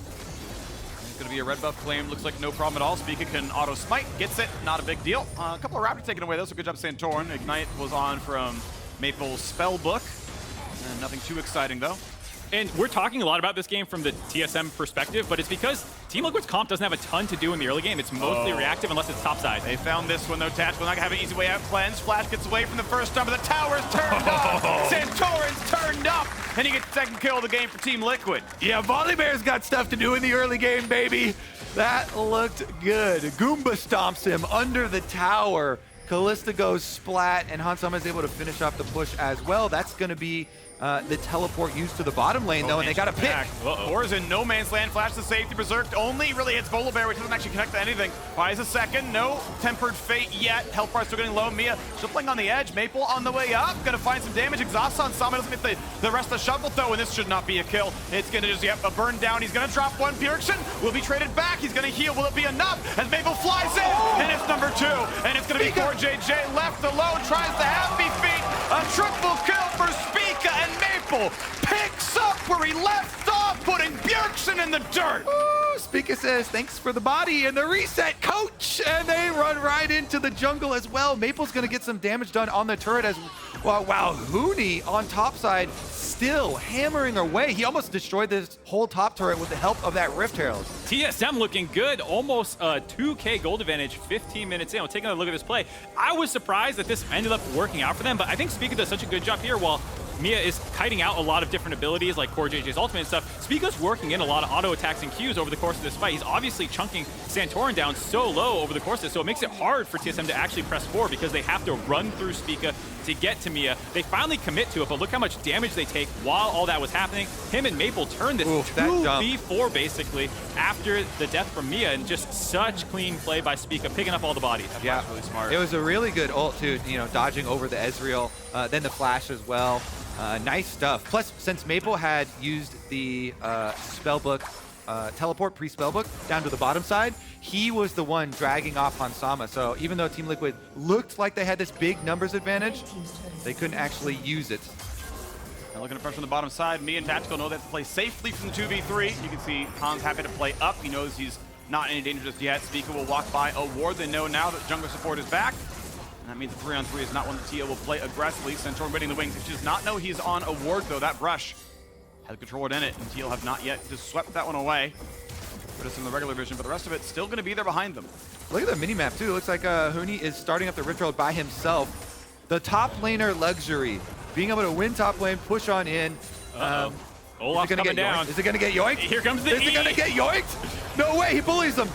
[SPEAKER 7] It's going to be a red buff claim. Looks like no problem at all. Spica can auto smite. Gets it. Not a big deal. A couple of Raptors taken away, though, so good job, Santorin. Ignite was on from Maple's Spellbook. And nothing too exciting, though.
[SPEAKER 8] And we're talking a lot about this game from the TSM perspective, but it's because Team Liquid's comp doesn't have a ton to do in the early game. It's mostly reactive unless it's topside.
[SPEAKER 7] They found this one, though. Tactical not going to have an easy way out. Cleanse. Flash gets away from the first time, but the tower's turned up. Santorin's turned up. And he gets the second kill of the game for Team Liquid.
[SPEAKER 9] Yeah, Volibear's got stuff to do in the early game, baby. That looked good. Goomba stomps him under the tower. Kalista goes splat, and Hansama is able to finish off the push as well. That's going to be the teleport used to the bottom lane, though, and they got a pick.
[SPEAKER 7] Core's in no man's land. Flash the safety. Berserk only really hits Volibear, which doesn't actually connect to anything. Buys a second. No Tempered Fate yet. Health bar still getting low. Mia still playing on the edge. Maple on the way up. Gonna find some damage. Exhaust on Sama. Doesn't get the rest of the shovel, though, and this should not be a kill. It's gonna just, a burn down. He's gonna drop one. Bjergsen will be traded back. He's gonna heal. Will it be enough? As Maple flies in, and it's number 2. And it's gonna be CoreJJ left alone. Tries the happy feet. A triple kill for Spica, and Maple picks up where he left off, putting Bjergsen in the dirt.
[SPEAKER 9] Ooh, Spica says, thanks for the body and the reset, coach. And they run right into the jungle as well. Maple's going to get some damage done on the turret as well. Wow, Huni on top side still hammering away. He almost destroyed this whole top turret with the help of that Rift Herald.
[SPEAKER 8] TSM looking good, almost a 2K gold advantage 15 minutes in. We'll take another look at this play. I was surprised that this ended up working out for them, but I think Spica does such a good job here while Mia is kiting out a lot of different abilities like CoreJJ's ultimate and stuff. Spica's working in a lot of auto attacks and Qs over the course of this fight. He's obviously chunking Santorin down so low over the course of this, so it makes it hard for TSM to actually press forward because they have to run through Spica to get to Mia. They finally commit to it, but look how much damage they take while all that was happening. Him and Maple turned this 2v4 basically after the death from Mia, and just such clean play by Spica, picking up all the bodies.
[SPEAKER 9] Yeah,
[SPEAKER 7] really smart.
[SPEAKER 9] It was a really good ult too, dodging over the Ezreal, then the flash as well. Nice stuff. Plus, since Maple had used the spellbook, teleport pre-spellbook down to the bottom side, he was the one dragging off Hansama. So even though Team Liquid looked like they had this big numbers advantage, they couldn't actually use it.
[SPEAKER 7] And looking at pressure on the bottom side, me and Tactical know they have to play safely from the 2v3. You can see Hans happy to play up. He knows he's not in any danger just yet. Spica will walk by a ward. They know now that jungler support is back. And that means the 3-on-3 is not one that Tia will play aggressively. Santorin waiting the wings. He does not know he's on a ward, though. That brush has a control ward in it, and Tia have not yet just swept that one away. Put us in the regular vision, but the rest of it's still going to be there behind them.
[SPEAKER 9] Look at the mini-map, too. Looks like Huni is starting up the Rift Herald by himself. The top laner luxury. Being able to win top lane, push on in.
[SPEAKER 8] Olaf's coming down.
[SPEAKER 9] Is it going to get yoinked?
[SPEAKER 8] Here comes the
[SPEAKER 9] Is it going to get yoinked? No way, he bullies them.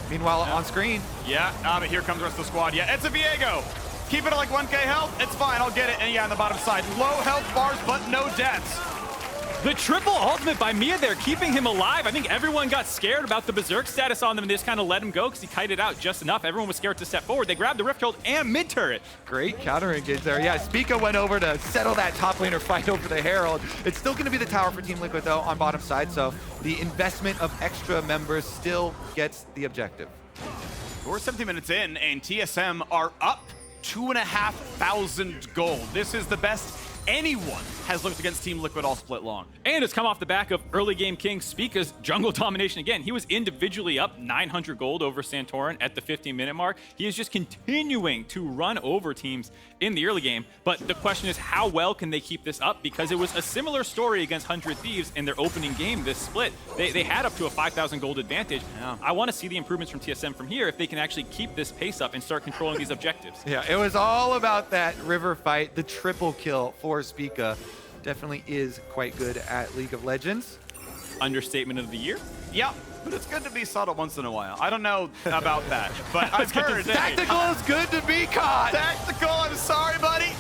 [SPEAKER 9] Meanwhile, on screen.
[SPEAKER 7] Yeah, but here comes the rest of the squad. Yeah, it's a Viego. Keep it at like 1K health. It's fine, I'll get it. And yeah, on the bottom side, low health bars, but no deaths.
[SPEAKER 8] The triple ultimate by Mia there, keeping him alive. I think everyone got scared about the Berserk status on them and they just kind of let him go because he kited out just enough. Everyone was scared to step forward. They grabbed the Rift Herald and mid turret.
[SPEAKER 9] Great counter engage there. Yeah, Spica went over to settle that top laner fight over the Herald. It's still going to be the tower for Team Liquid, though, on bottom side. So the investment of extra members still gets the objective.
[SPEAKER 7] We're 17 minutes in, and TSM are up 2,500 gold. This is the best anyone has looked against Team Liquid all split long.
[SPEAKER 8] And it's come off the back of early game king Spica's jungle domination again. He was individually up 900 gold over Santorin at the 15-minute mark. He is just continuing to run over teams in the early game. But the question is, how well can they keep this up? Because it was a similar story against 100 Thieves in their opening game this split. They had up to a 5,000 gold advantage.
[SPEAKER 7] Yeah.
[SPEAKER 8] I want to see the improvements from TSM from here if they can actually keep this pace up and start controlling these objectives.
[SPEAKER 9] Yeah, it was all about that river fight, the triple kill for Spica. Definitely is quite good at League of Legends.
[SPEAKER 8] Understatement of the year.
[SPEAKER 7] Yeah, but it's good to be subtle once in a while. I don't know about that, but I've heard it.
[SPEAKER 9] Tactical is good to be caught.
[SPEAKER 7] Tactical, I'm sorry, buddy.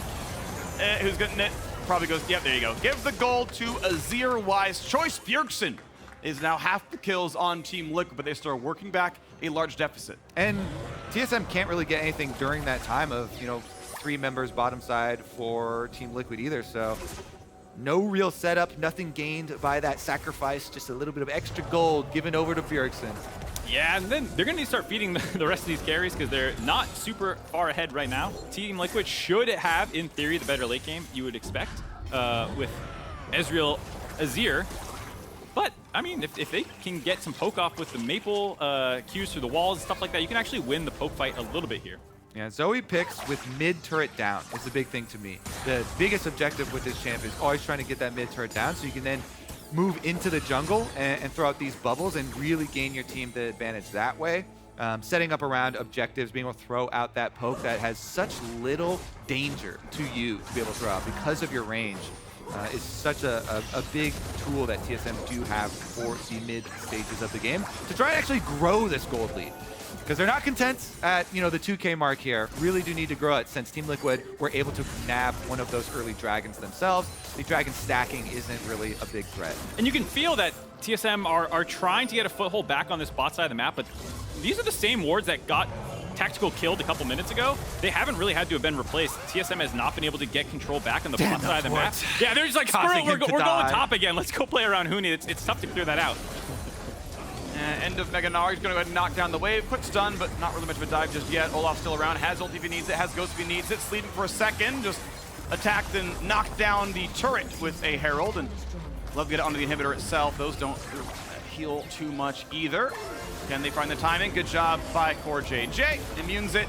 [SPEAKER 7] Who's getting it? Probably goes, yep, there you go. Give the gold to Azir wise choice. Bjergsen is now half the kills on Team Liquid, but they start working back a large deficit.
[SPEAKER 9] And TSM can't really get anything during that time of, 3 members bottom side for Team Liquid either, so no real setup, nothing gained by that sacrifice, just a little bit of extra gold given over to Bjergsen.
[SPEAKER 8] Yeah, and then they're going to need to start feeding the rest of these carries because they're not super far ahead right now. Team Liquid should have, in theory, the better late game you would expect with Ezreal, Azir. But, I mean, if they can get some poke off with the Maple Qs through the walls and stuff like that, you can actually win the poke fight a little bit here.
[SPEAKER 9] Yeah, Zoe picks with mid turret down is the big thing to me. The biggest objective with this champ is always trying to get that mid turret down so you can then move into the jungle and throw out these bubbles and really gain your team the advantage that way. Setting up around objectives, being able to throw out that poke that has such little danger to you to be able to throw out because of your range is such a big tool that TSM do have for the mid stages of the game to try and actually grow this gold lead. Because they're not content at, the 2K mark here. Really do need to grow it since Team Liquid were able to nab one of those early dragons themselves. The dragon stacking isn't really a big threat.
[SPEAKER 8] And you can feel that TSM are trying to get a foothold back on this bot side of the map, but these are the same wards that got Tactical killed a couple minutes ago. They haven't really had to have been replaced. TSM has not been able to get control back on the bot side of the map. Yeah, they're just like, screw it, we're going top again. Let's go play around Huni. It's tough to clear that out.
[SPEAKER 7] End of Gnar. He's going to go ahead and knock down the wave. Quick stun, but not really much of a dive just yet. Olaf still around. Has ult if he needs it. Has ghost if he needs it. Sleeping for a second. Just attacked and knocked down the turret with a Herald. And love to get it onto the inhibitor itself. Those don't heal too much either. Can they find the timing? Good job by CoreJJ. Immunes it.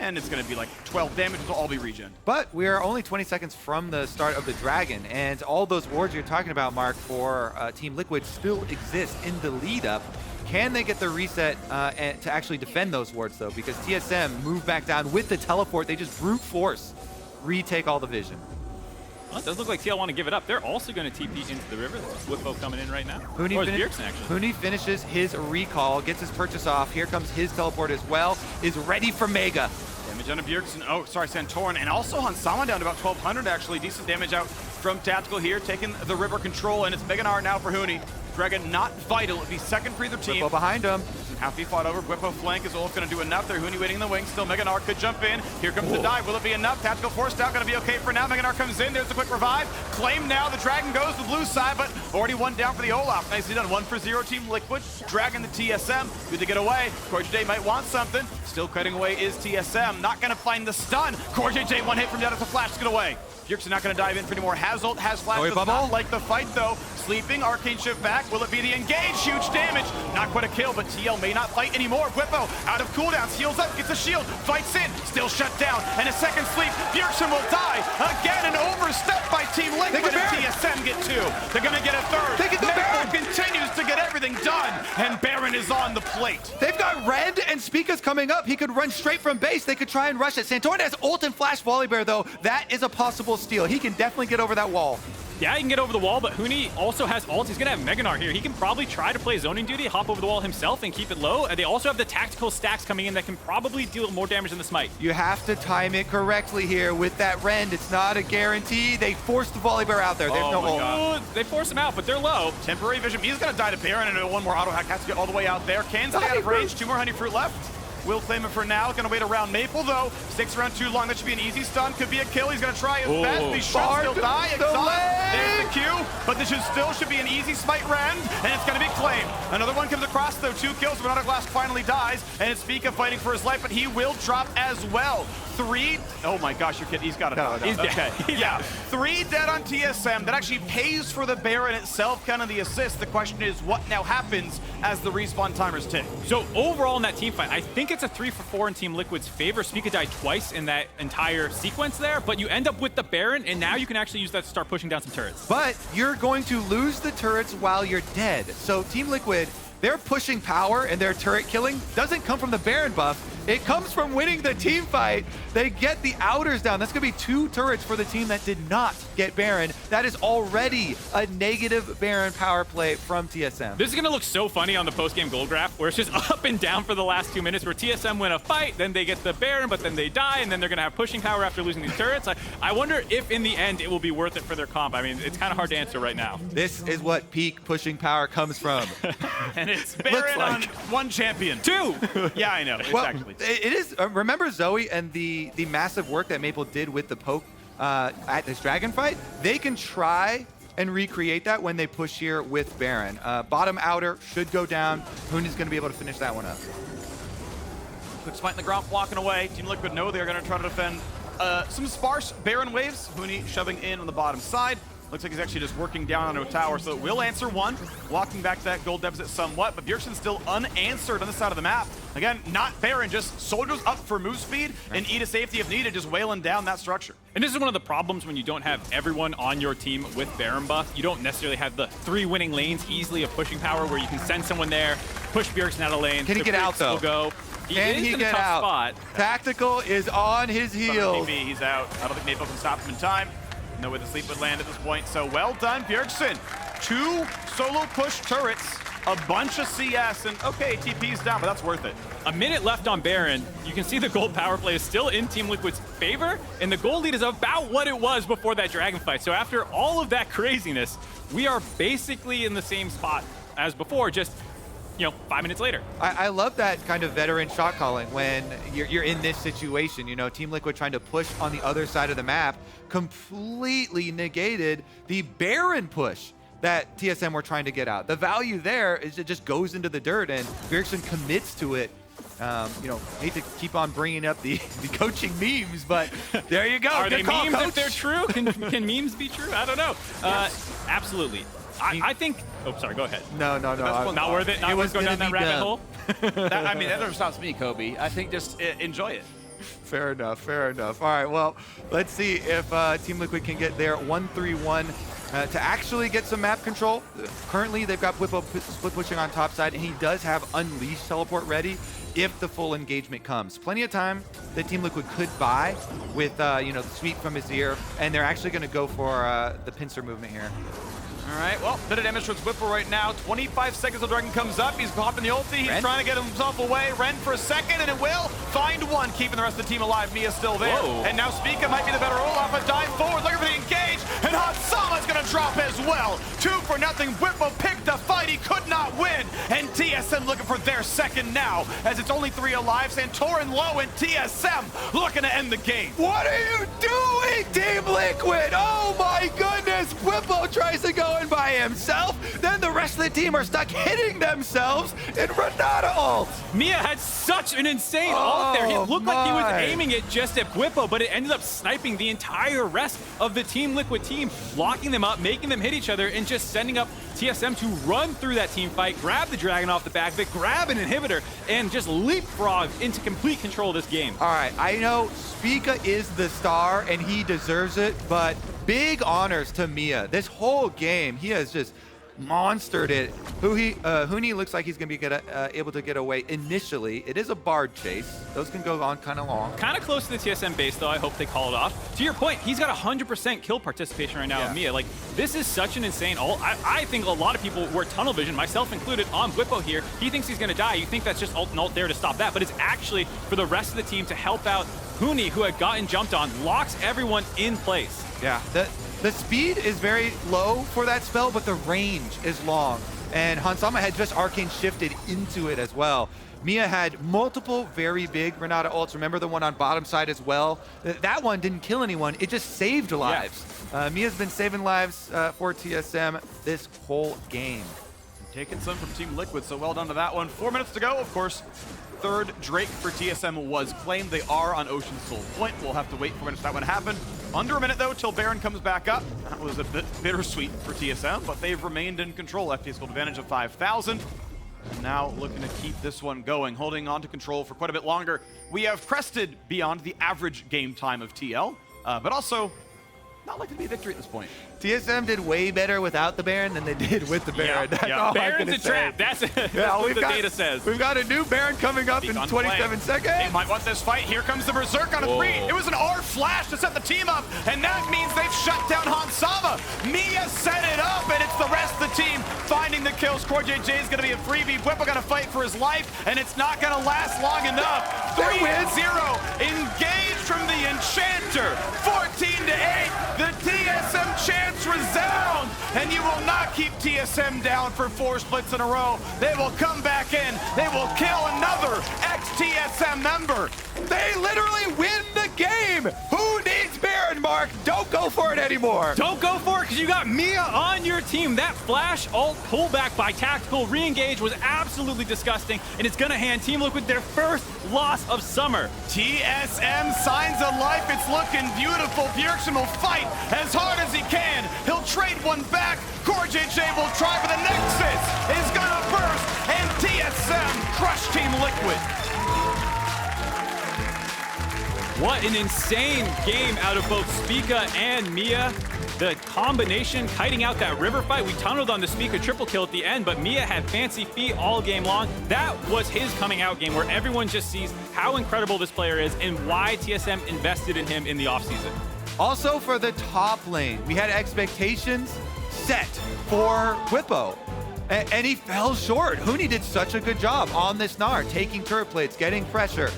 [SPEAKER 7] And it's going to be like 12 damage. It'll all be regen.
[SPEAKER 9] But we are only 20 seconds from the start of the Dragon, and all those wards you're talking about, Mark, for Team Liquid still exist in the lead up. Can they get the reset and to actually defend those wards, though? Because TSM moved back down with the teleport. They just brute force retake all the vision.
[SPEAKER 8] Well, it does look like TL want to give it up. They're also going to TP into the river. There's Bwipo coming in right now.
[SPEAKER 9] Huni finishes his recall, gets his purchase off. Here comes his teleport as well. Is ready for Mega.
[SPEAKER 7] Damage on Bjergsen. Oh, sorry, Santorin. And also Hansama down to about 1,200, actually. Decent damage out from Tactical here, taking the river control. And it's Mega Gnar now for Huni. Dragon not vital. It'll be second for either team.
[SPEAKER 9] Bwipo behind him.
[SPEAKER 7] Half be fought over. Bwipo flank is Olaf going to do enough there. Huni waiting in the wing. Still Mega Gnar could jump in. Here comes the dive. Will it be enough? Tactical forced out. Going to be okay for now. Mega Gnar comes in. There's the quick revive. Claim now. The Dragon goes to the blue side, but already one down for the Olaf. Nicely done. 1-for-0 Team Liquid. Dragon the TSM. Good to get away. CoreJJ might want something. Still cutting away is TSM. Not going to find the stun. CoreJJ one hit from down. It's a flash to get away. Bjergsen not going to dive in for any more. Has ult, has flash. Does not like the fight though. Sleeping, Arcane shift back. Will it be the engage? Huge damage. Not quite a kill, but TL may not fight anymore. Bwipo out of cooldowns. Heals up, gets a shield. Fights in. Still shut down. And a second sleep. Bjergsen will die. Again, an overstep by Team Liquid and TSM get two. They're going to get a third.
[SPEAKER 9] They can go Baron.
[SPEAKER 7] Continues to get everything done. And Baron is on the plate.
[SPEAKER 9] They've got Red and Spica's coming up. He could run straight from base. They could try and rush it. Santorin has ult and flash Volibear though. That is a possible steal. He can definitely get over that wall.
[SPEAKER 8] Yeah, he can get over the wall, but Huni also has ult. He's going to have Mega Gnar here. He can probably try to play zoning duty, hop over the wall himself, and keep it low. They also have the tactical stacks coming in that can probably deal more damage than the smite.
[SPEAKER 9] You have to time it correctly here with that Rend. It's not a guarantee. They forced the Volibear out there. There's no ult.
[SPEAKER 8] They force him out, but they're low.
[SPEAKER 7] Temporary vision. He's going to die to Baron, and one more auto hack has to get all the way out there. Can stay out of range. 2 more honey fruit left. Will claim it for now. Going to wait around Maple, though. Sticks around too long. That should be an easy stun. Could be a kill. He's going to try his best. He should still die. Exhaust. There's the Q.
[SPEAKER 10] but this should be an easy smite rend, and it's going to be claimed. Another one comes across, though. 2 kills, Renata Glasc finally dies, and it's Spica fighting for his life, but he will drop as well. 3, oh my gosh, your kid, he's got to die.
[SPEAKER 7] He's dead.
[SPEAKER 10] Okay, yeah. 3 dead on TSM. That actually pays for the Baron itself, kind of the assist. The question is, what now happens as the respawn timers tick?
[SPEAKER 8] So overall in that team fight, I think it's a 3 for 4 in Team Liquid's favor. Spica died twice in that entire sequence there, but you end up with the Baron, and now you can actually use that to start pushing down some turrets.
[SPEAKER 9] But you're going to lose the turrets while you're dead. So Team Liquid, their pushing power and their turret killing doesn't come from the Baron buff. It comes from winning the team fight. They get the outers down. That's going to be 2 turrets for the team that did not get Baron. That is already a negative Baron power play from TSM.
[SPEAKER 8] This is going to look so funny on the post-game goal graph, where it's just up and down for the last 2 minutes, where TSM win a fight, then they get the Baron, but then they die, and then they're going to have pushing power after losing these turrets. I wonder if, in the end, it will be worth it for their comp. I mean, it's kind of hard to answer right now.
[SPEAKER 9] This is what peak pushing power comes from.
[SPEAKER 10] And it's Baron on 1 champion. 2! Yeah, I know. It's actually 2.
[SPEAKER 9] It is. Remember Zoe and the massive work that Maple did with the poke at this dragon fight? They can try and recreate that when they push here with Baron. Bottom outer should go down. Huni's going to be able to finish that one up.
[SPEAKER 10] Quick smite in the ground, walking away. Team Liquid know they're going to try to defend some sparse Baron waves. Huni shoving in on the bottom side. Looks like he's actually just working down onto a tower, so it will answer 1. Walking back to that gold deficit somewhat, but Bjergsen's still unanswered on this side of the map. Again, not Baron, just soldiers up for move speed and E to safety if needed, just wailing down that structure.
[SPEAKER 8] And this is one of the problems when you don't have everyone on your team with Baron buff. You don't necessarily have the 3 winning lanes easily of pushing power where you can send someone there, push Bjergsen out of lane.
[SPEAKER 9] Can he get out, though?
[SPEAKER 8] Go.
[SPEAKER 9] Can he get out?
[SPEAKER 8] Spot.
[SPEAKER 9] Tactical is on his heels.
[SPEAKER 10] He's out. I don't think Maple can stop him in time. No way the sleep would land at this point. So well done, Bjergsen. 2 solo push turrets, a bunch of CS, and okay, TP's down, but that's worth it.
[SPEAKER 8] A minute left on Baron. You can see the gold power play is still in Team Liquid's favor, and the gold lead is about what it was before that dragon fight. So after all of that craziness, we are basically in the same spot as before, just 5 minutes later.
[SPEAKER 9] I love that kind of veteran shot calling when you're in this situation. Team Liquid trying to push on the other side of the map completely negated the Baron push that TSM were trying to get out. The value there is it just goes into the dirt, and Bjergsen commits to it. Hate to keep on bringing up the coaching memes, but there you go.
[SPEAKER 8] Are they
[SPEAKER 9] call,
[SPEAKER 8] memes
[SPEAKER 9] coach.
[SPEAKER 8] if they're true? Can memes be true? I don't know. Absolutely. I think. Oh, sorry. Go ahead.
[SPEAKER 9] No.
[SPEAKER 8] Not worth it. Not worth going down that rabbit hole.
[SPEAKER 10] That never stops me, Kobe. I think just enjoy it.
[SPEAKER 9] Fair enough. All right, well, let's see if Team Liquid can get their 1-3-1 to actually get some map control. Currently, they've got Bwipo split pushing on top side, and he does have Unleash teleport ready if the full engagement comes. Plenty of time that Team Liquid could buy with the sweep from Azir, and they're actually going to go for the pincer movement here.
[SPEAKER 10] All right, well, bit of damage towards Bwipo right now. 25 seconds till Dragon comes up. He's popping the ulti. He's trying to get himself away. Ren for a second, and it will find 1, keeping the rest of the team alive. Mia's still there.
[SPEAKER 8] Whoa.
[SPEAKER 10] And now Spica might be the better Olaf, but dive forward, looking for the engage. And Hansama's going to drop as well. 2-0. Bwipo picked the fight. He could not win. And TSM looking for their second now, as it's only 3 alive. Santorin low, and TSM looking to end the game.
[SPEAKER 9] What are you doing, Team Liquid? Oh my goodness. Bwipo tries to go in by himself. Then the rest of the team are stuck hitting themselves in Renata ult.
[SPEAKER 8] Mia had such an insane ult there. It looked like he was aiming it just at Bwipo, but it ended up sniping the entire rest of the Team Liquid team, locking them up, making them hit each other, and just sending up TSM to run through that team fight, grab the dragon off the back of it, grab an inhibitor, and just leapfrog into complete control of this game.
[SPEAKER 9] All right, I know Spica is the star, and he deserves it, but big honors to Mia. This whole game, he has just monstered it. Huni looks like he's going to be able to get away initially. It is a Bard chase. Those can go on kind of long.
[SPEAKER 8] Kind of close to the TSM base, though. I hope they call it off. To your point, he's got 100% kill participation right now with Mia. Like, this is such an insane ult. I think a lot of people were tunnel vision, myself included, on Bwipo here. He thinks he's going to die. You think that's just ult and ult there to stop that, but it's actually for the rest of the team to help out Huni, who had gotten jumped on, locks everyone in place.
[SPEAKER 9] Yeah, the speed is very low for that spell, but the range is long. And Hansama had just arcane shifted into it as well. Mia had multiple very big Renata ults. Remember the one on bottom side as well? That one didn't kill anyone. It just saved lives. Yeah. Mia's been saving lives for TSM this whole game.
[SPEAKER 10] Taking some from Team Liquid, so well done to that one. 4 minutes to go, of course. Third Drake for TSM was claimed. They are on Ocean Soul Point. We'll have to wait for when that one happened. Under a minute, though, till Baron comes back up. That was a bit bittersweet for TSM, but they've remained in control. FT's got advantage of 5,000. Now looking to keep this one going, holding on to control for quite a bit longer. We have crested beyond the average game time of TL, but also not likely to be a victory at this point.
[SPEAKER 9] TSM did way better without the Baron than they did with the Baron. That's all
[SPEAKER 8] Baron's a trap. That's what the data says.
[SPEAKER 9] We've got a new Baron coming up in 27 seconds.
[SPEAKER 10] They might want this fight. Here comes the Berserk on a 3. It was an R flash to set the team up, and that means they've shut down Hansama. Mia set it up, and it's the rest of the team finding the kills. CoreJJ is going to be a freebie. Bwipo going to fight for his life, and it's not going to last long enough. 3-0. Engaged from the Enchanter. 14-8. The TSM chants resound, and you will not keep TSM down for 4 splits in a row. They will come back in. They will kill another ex-TSM member.
[SPEAKER 9] They literally win the game. Who needs Baron, Mark? Don't go for it anymore.
[SPEAKER 8] Don't go for it because you got Mia on your team. That flash ult pullback by Tactical re-engage was absolutely disgusting, and it's going to hand Team Liquid their first loss of summer.
[SPEAKER 10] TSM signs of life. It's looking beautiful. Bjergsen will fight as hard as he can. He'll trade one back. CoreJJ will try, but the Nexus is going to burst, and TSM crush Team Liquid.
[SPEAKER 8] What an insane game out of both Spica and Mia. The combination kiting out that river fight. We tunneled on the Spica triple kill at the end, but Mia had fancy feet all game long. That was his coming out game where everyone just sees how incredible this player is and why TSM invested in him in the offseason.
[SPEAKER 9] Also for the top lane, we had expectations set for Bwipo, and he fell short. Huni did such a good job on this Gnar, taking turret plates, getting pressure.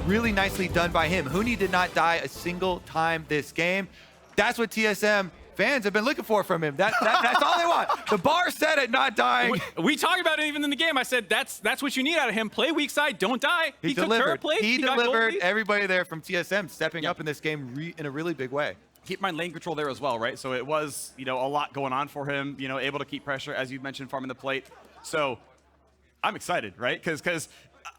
[SPEAKER 9] Really nicely done by him. Huni did not die a single time this game. That's what TSM fans have been looking for from him. That's all they want. The bar set at not dying.
[SPEAKER 8] We talked about it even in the game. I said that's what you need out of him. Play weak side, don't die.
[SPEAKER 9] He
[SPEAKER 8] took
[SPEAKER 9] delivered.
[SPEAKER 8] turret plates.
[SPEAKER 9] He delivered. Everybody there from TSM stepping up in this game in a really big way.
[SPEAKER 10] Keep in mind lane control there as well, right? So it was, a lot going on for him, able to keep pressure, as you mentioned, farming the plate. So I'm excited, right? Because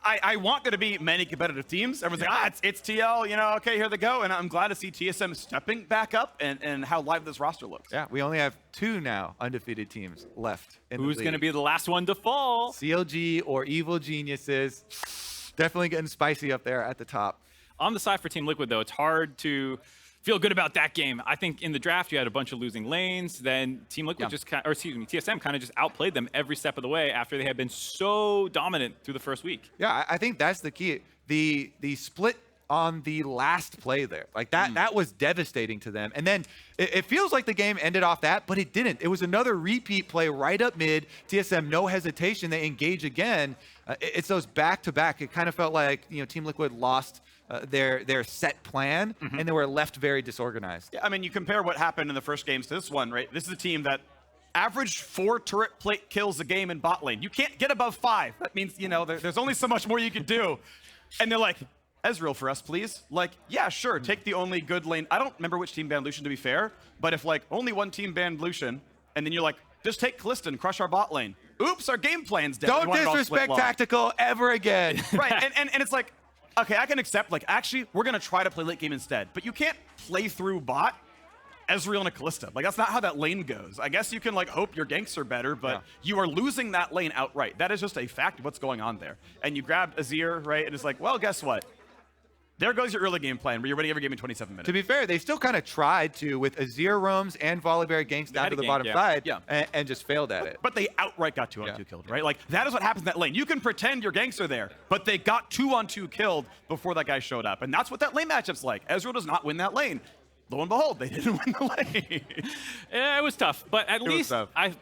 [SPEAKER 10] I want there to be many competitive teams. Everyone's like, it's TL, okay, here they go. And I'm glad to see TSM stepping back up and how live this roster looks.
[SPEAKER 9] Yeah, we only have 2 now undefeated teams left in
[SPEAKER 8] Who's
[SPEAKER 9] the league.
[SPEAKER 8] going to be the last one to fall?
[SPEAKER 9] CLG or Evil Geniuses. Definitely getting spicy up there at the top.
[SPEAKER 8] On the side for Team Liquid, though, it's hard to feel good about that game. I think in the draft you had a bunch of losing lanes. Then Team Liquid TSM kind of just outplayed them every step of the way after they had been so dominant through the first week.
[SPEAKER 9] Yeah, I think that's the key. The split on the last play there, like that was devastating to them. And then it feels like the game ended off that, but it didn't. It was another repeat play right up mid. TSM, no hesitation, they engage again. It's those back-to-back. It kind of felt like Team Liquid lost their set plan, and they were left very disorganized.
[SPEAKER 10] Yeah, I mean, you compare what happened in the first games to this one, right? This is a team that averaged 4 turret plate kills a game in bot lane. You can't get above 5. That means, there's only so much more you can do. And they're like, Ezreal for us, please. Like, yeah, sure, take the only good lane. I don't remember which team banned Lucian, to be fair, but if, only one team banned Lucian, and then you're like, just take Kalista and crush our bot lane. Oops, our game plan's dead.
[SPEAKER 9] Don't disrespect Tactical ever again.
[SPEAKER 10] Right, and it's like, okay, I can accept, actually, we're going to try to play late game instead. But you can't play through bot Ezreal and a Kalista. That's not how that lane goes. I guess you can, hope your ganks are better, but you are losing that lane outright. That is just a fact of what's going on there. And you grabbed Azir, right? And it's like, well, guess what? There goes your early game plan where you're winning every game in 27 minutes.
[SPEAKER 9] To be fair, they still kind of tried to with Azir roams and Volibear ganks down to the bottom side and just failed at it.
[SPEAKER 10] But they outright got 2-on-2 killed, right? That is what happens in that lane. You can pretend your ganks are there, but they got 2-on-2 killed before that guy showed up. And that's what that lane matchup's like. Ezreal does not win that lane. lo and behold, they didn't win the lane.
[SPEAKER 8] Yeah, it was tough, but at least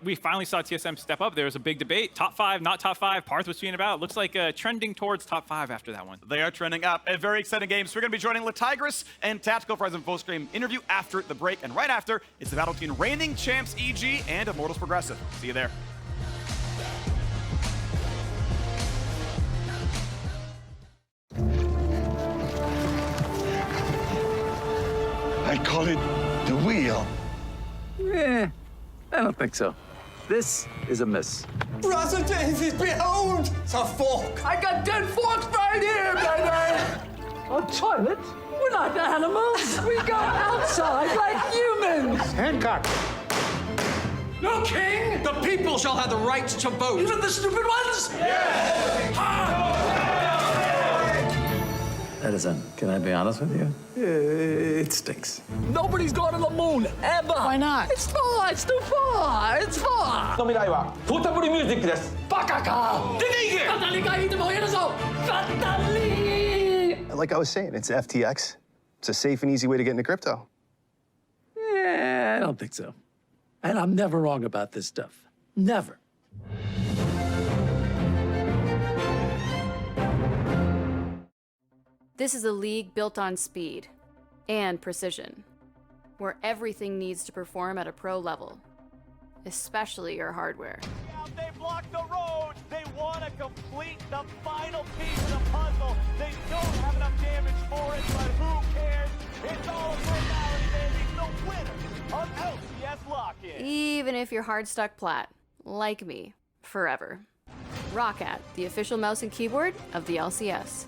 [SPEAKER 8] we finally saw TSM step up. There was a big debate. Top 5, not top 5. Parth was tweeting about it. Looks like trending towards top 5 after that one.
[SPEAKER 10] They are trending up. A very exciting game. So we're going to be joining Latigris and Tactical for our full screen interview after the break. And right after, it's the battle between reigning champs EG and Immortals Progressive. See you there.
[SPEAKER 11] I call it the wheel.
[SPEAKER 12] I don't think so. This is a miss.
[SPEAKER 11] Brother David, behold! It's a fork!
[SPEAKER 12] I got 10 forks right here, baby! A toilet? We're not animals. We go outside like humans.
[SPEAKER 11] Hancock.
[SPEAKER 12] No king!
[SPEAKER 11] The people shall have the right to vote.
[SPEAKER 12] Even the stupid ones? Edison, can I be honest with you? It stinks. Nobody's gone to the moon, ever. Why not? It's far, it's too far, it's far.
[SPEAKER 13] Like I was saying, it's FTX. It's a safe and easy way to get into crypto.
[SPEAKER 12] Yeah, I don't think so. And I'm never wrong about this stuff. Never.
[SPEAKER 14] This is a league built on speed and precision, where everything needs to perform at a pro level, especially your hardware.
[SPEAKER 15] They blocked the road. They want to complete the final piece of the puzzle. They don't have enough damage for it, but who cares? It's all a formality, baby. The winner of LCS Lock-In.
[SPEAKER 14] Even if you're hard stuck plat, like me, forever. Roccat, the official mouse and keyboard of the LCS.